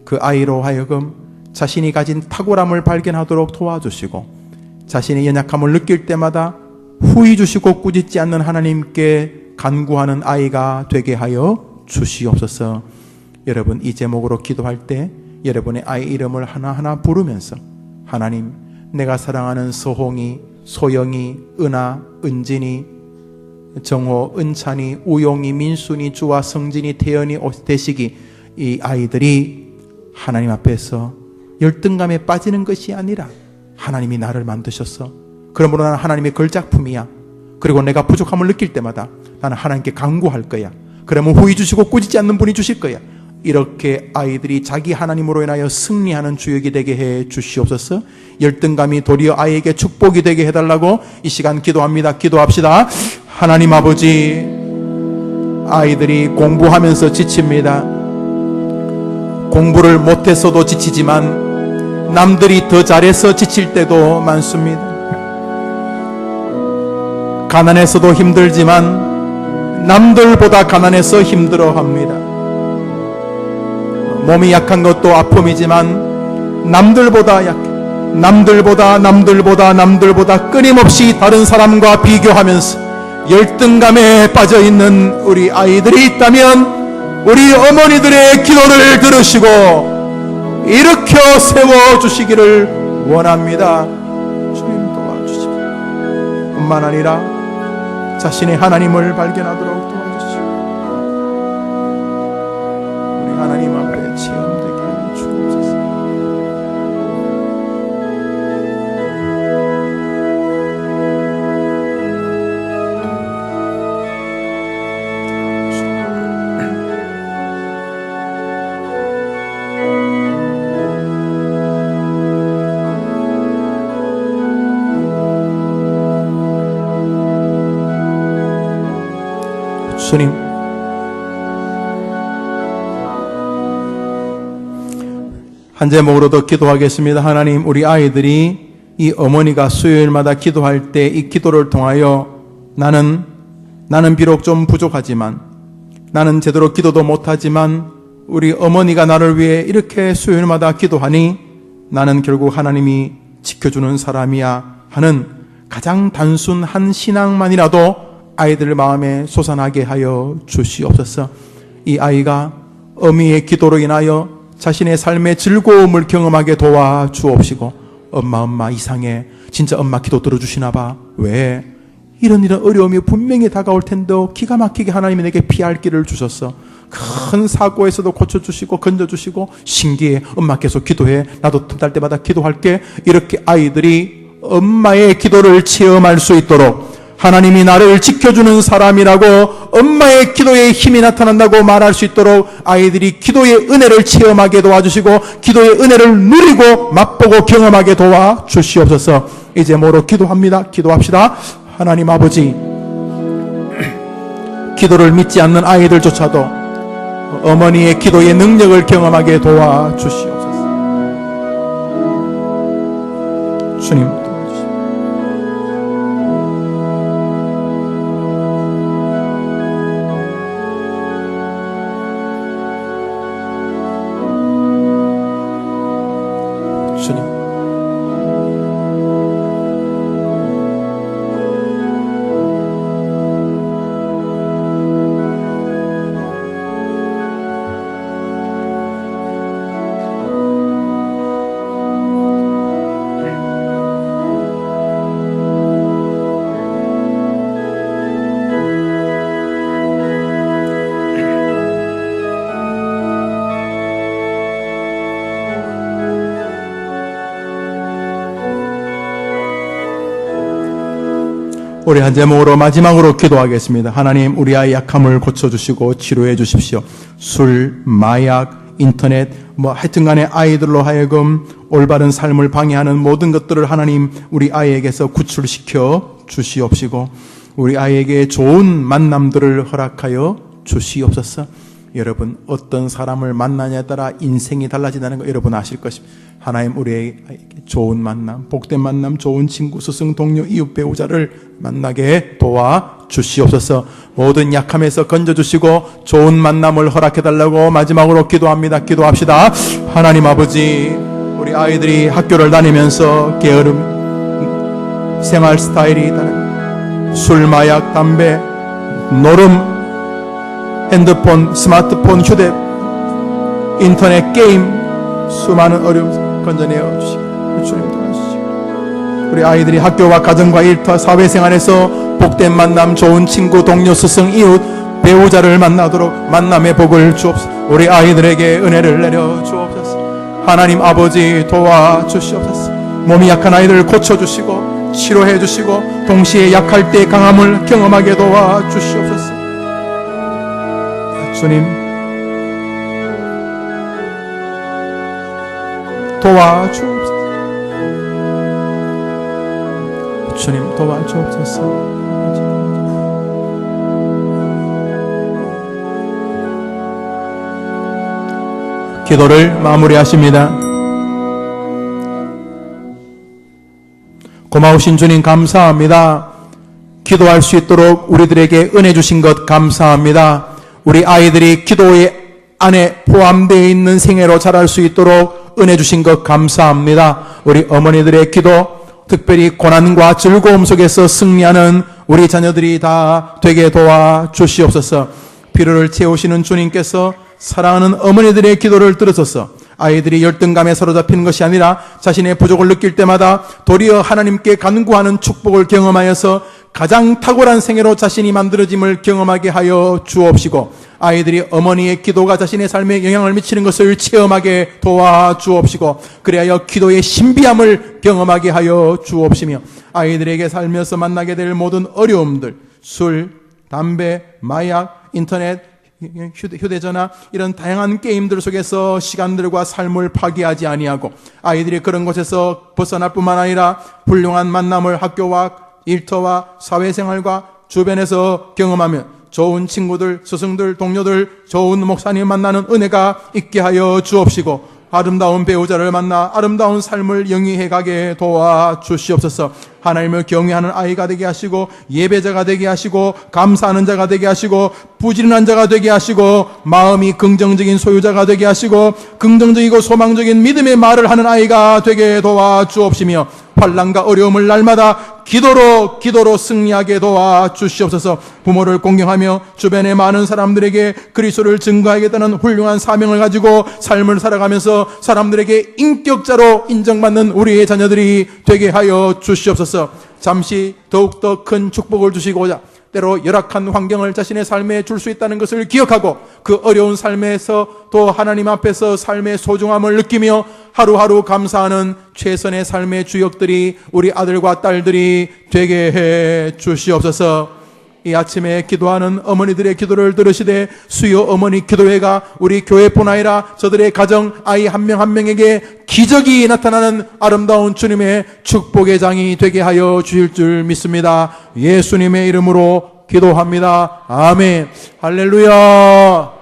그 아이로 하여금 자신이 가진 탁월함을 발견하도록 도와주시고 자신의 연약함을 느낄 때마다 후히 주시고 꾸짖지 않는 하나님께 간구하는 아이가 되게 하여 주시옵소서. 여러분, 이 제목으로 기도할 때 여러분의 아이 이름을 하나하나 부르면서 하나님, 내가 사랑하는 서홍이, 소영이, 은하, 은진이, 정호, 은찬이, 우용이, 민순이, 주와, 성진이, 태연이, 대식이, 이 아이들이 하나님 앞에서 열등감에 빠지는 것이 아니라 하나님이 나를 만드셨어. 그러므로 나는 하나님의 걸작품이야. 그리고 내가 부족함을 느낄 때마다 나는 하나님께 간구할 거야. 그러면 후히 주시고 꾸짖지 않는 분이 주실 거야. 이렇게 아이들이 자기 하나님으로 인하여 승리하는 주역이 되게 해 주시옵소서. 열등감이 도리어 아이에게 축복이 되게 해달라고 이 시간 기도합니다. 기도합시다. 하나님 아버지, 아이들이 공부하면서 지칩니다. 공부를 못해서도 지치지만 남들이 더 잘해서 지칠 때도 많습니다. 가난해서도 힘들지만 남들보다 가난해서 힘들어합니다. 몸이 약한 것도 아픔이지만 남들보다 약해. 남들보다 끊임없이 다른 사람과 비교하면서 열등감에 빠져있는 우리 아이들이 있다면 우리 어머니들의 기도를 들으시고 일으켜 세워주시기를 원합니다. 주님 도와주십시오. 뿐만 아니라 자신의 하나님을 발견하도록 도와주시고 우리 하나님 앞에 체험되게 하여 주옵소서. 주님, 한 제목으로도 기도하겠습니다. 하나님, 우리 아이들이 이 어머니가 수요일마다 기도할 때 이 기도를 통하여 나는 비록 좀 부족하지만, 나는 제대로 기도도 못하지만 우리 어머니가 나를 위해 이렇게 수요일마다 기도하니 나는 결국 하나님이 지켜주는 사람이야 하는 가장 단순한 신앙만이라도 아이들 마음에 솟아나게 하여 주시옵소서. 이 아이가 어미의 기도로 인하여 자신의 삶의 즐거움을 경험하게 도와주옵시고, 엄마 이상해, 진짜 엄마 기도 들어주시나 봐, 왜 이런 어려움이 분명히 다가올 텐데 기가 막히게 하나님이 내게 피할 길을 주셨어. 큰 사고에서도 고쳐주시고 건져주시고, 신기해, 엄마 계속 기도해, 나도 틈날 때마다 기도할게. 이렇게 아이들이 엄마의 기도를 체험할 수 있도록, 하나님이 나를 지켜주는 사람이라고 엄마의 기도에 힘이 나타난다고 말할 수 있도록 아이들이 기도의 은혜를 체험하게 도와주시고 기도의 은혜를 누리고 맛보고 경험하게 도와주시옵소서. 이제 뭐로 기도합니다. 기도합시다. 하나님 아버지, 기도를 믿지 않는 아이들조차도 어머니의 기도의 능력을 경험하게 도와주시옵소서. 주님, 우리 한 제목으로 마지막으로 기도하겠습니다. 하나님, 우리 아이 약함을 고쳐주시고 치료해 주십시오. 술, 마약, 인터넷, 하여튼 간에 아이들로 하여금 올바른 삶을 방해하는 모든 것들을 하나님 우리 아이에게서 구출시켜 주시옵시고, 우리 아이에게 좋은 만남들을 허락하여 주시옵소서. 여러분, 어떤 사람을 만나냐에 따라 인생이 달라진다는 거 여러분 아실 것입니다. 하나님 우리에게 좋은 만남, 복된 만남, 좋은 친구, 스승, 동료, 이웃, 배우자를 만나게 도와주시옵소서. 모든 약함에서 건져주시고 좋은 만남을 허락해달라고 마지막으로 기도합니다. 기도합시다. 하나님 아버지, 우리 아이들이 학교를 다니면서 게으름, 생활 스타일이 다른 술, 마약, 담배, 노름, 핸드폰, 스마트폰, 휴대, 인터넷, 게임, 수많은 어려움 건져내어 주시고 주님 도와주시고, 우리 아이들이 학교와 가정과 일터, 사회생활에서 복된 만남, 좋은 친구, 동료, 스승, 이웃, 배우자를 만나도록 만남의 복을 주옵소서. 우리 아이들에게 은혜를 내려 주옵소서. 하나님 아버지 도와주시옵소서. 몸이 약한 아이들을 고쳐주시고 치료해 주시고 동시에 약할 때 강함을 경험하게 도와주시옵소서. 주님 도와주옵소서. 주님 도와주옵소서. 기도를 마무리하십니다. 고마우신 주님 감사합니다. 기도할 수 있도록 우리들에게 은혜 주신 것 감사합니다. 우리 아이들이 기도의 안에 포함되어 있는 생애로 자랄 수 있도록 은혜 주신 것 감사합니다. 우리 어머니들의 기도, 특별히 고난과 즐거움 속에서 승리하는 우리 자녀들이 다 되게 도와주시옵소서. 필요를 채우시는 주님께서 사랑하는 어머니들의 기도를 들으소서. 아이들이 열등감에 사로잡히는 것이 아니라 자신의 부족을 느낄 때마다 도리어 하나님께 간구하는 축복을 경험하여서 가장 탁월한 생애로 자신이 만들어짐을 경험하게 하여 주옵시고, 아이들이 어머니의 기도가 자신의 삶에 영향을 미치는 것을 체험하게 도와주옵시고, 그래야 기도의 신비함을 경험하게 하여 주옵시며, 아이들에게 살면서 만나게 될 모든 어려움들, 술, 담배, 마약, 인터넷, 휴대전화, 이런 다양한 게임들 속에서 시간들과 삶을 파괴하지 아니하고, 아이들이 그런 곳에서 벗어날 뿐만 아니라 훌륭한 만남을 학교와 일터와 사회생활과 주변에서 경험하면 좋은 친구들, 스승들, 동료들, 좋은 목사님 만나는 은혜가 있게 하여 주옵시고, 아름다운 배우자를 만나 아름다운 삶을 영위해 가게 도와주시옵소서. 하나님을 경외하는 아이가 되게 하시고, 예배자가 되게 하시고, 감사하는 자가 되게 하시고, 부지런한 자가 되게 하시고, 마음이 긍정적인 소유자가 되게 하시고, 긍정적이고 소망적인 믿음의 말을 하는 아이가 되게 도와주옵시며, 환난과 어려움을 날마다 기도로 승리하게 도와주시옵소서. 부모를 공경하며 주변의 많은 사람들에게 그리스도를 증거하겠다는 훌륭한 사명을 가지고 삶을 살아가면서 사람들에게 인격자로 인정받는 우리의 자녀들이 되게 하여 주시옵소서. 잠시 더욱더 큰 축복을 주시고자 때로 열악한 환경을 자신의 삶에 줄 수 있다는 것을 기억하고, 그 어려운 삶에서 또 하나님 앞에서 삶의 소중함을 느끼며 하루하루 감사하는 최선의 삶의 주역들이 우리 아들과 딸들이 되게 해 주시옵소서. 이 아침에 기도하는 어머니들의 기도를 들으시되 수요 어머니 기도회가 우리 교회뿐 아니라 저들의 가정, 아이 한 명 한 명에게 기적이 나타나는 아름다운 주님의 축복의 장이 되게 하여 주실 줄 믿습니다. 예수님의 이름으로 기도합니다. 아멘. 할렐루야.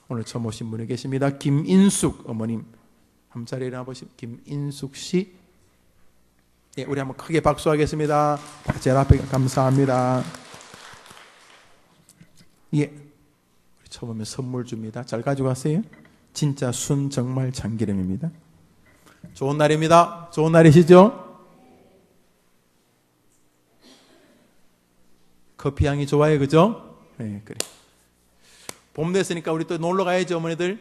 오늘 처음 오신 분이 계십니다. 김인숙 어머님, 한 자리에 일어나보시면 김인숙 씨. 예, 우리 한번 크게 박수하겠습니다. 제일 앞에 감사합니다. 예, 처음 오면 선물 줍니다. 잘 가지고 가세요. 진짜 순 정말 참기름입니다. 좋은 날입니다. 좋은 날이시죠? 커피 향이 좋아요, 그죠? 네, 그래. 봄 됐으니까 우리 또 놀러 가야죠, 어머니들.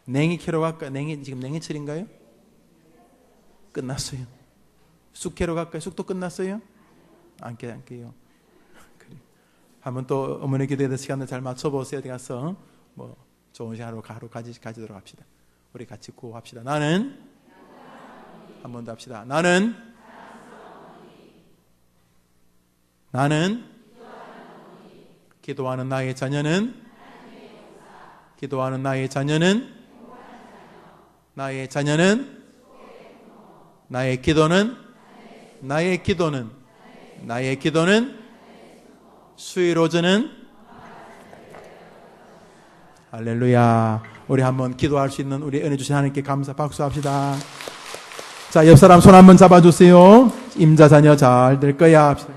냉이 캐러 갈까? 지금 냉이철인가요? 끝났어요. 쑥 캐러 갈까요? 쑥도 끝났어요? 안 깨요. 그래. 한번 또 어머니 기도에 대해서 시간을 잘 맞춰보세요. 어디 가서 뭐 좋은 시간으로 하루 가지도록 합시다. 우리 같이 구호합시다. 나는, 한 번 더 합시다. 나는 기도하는 나의 자녀는 나의 기도는 수위로즈는 할렐루야. 우리 한번 기도할 수 있는 우리 은혜 주신 하나님께 감사 박수합시다. 자, 옆 사람 손 한번 잡아주세요. 임자 자녀 잘 될 거야 합시다.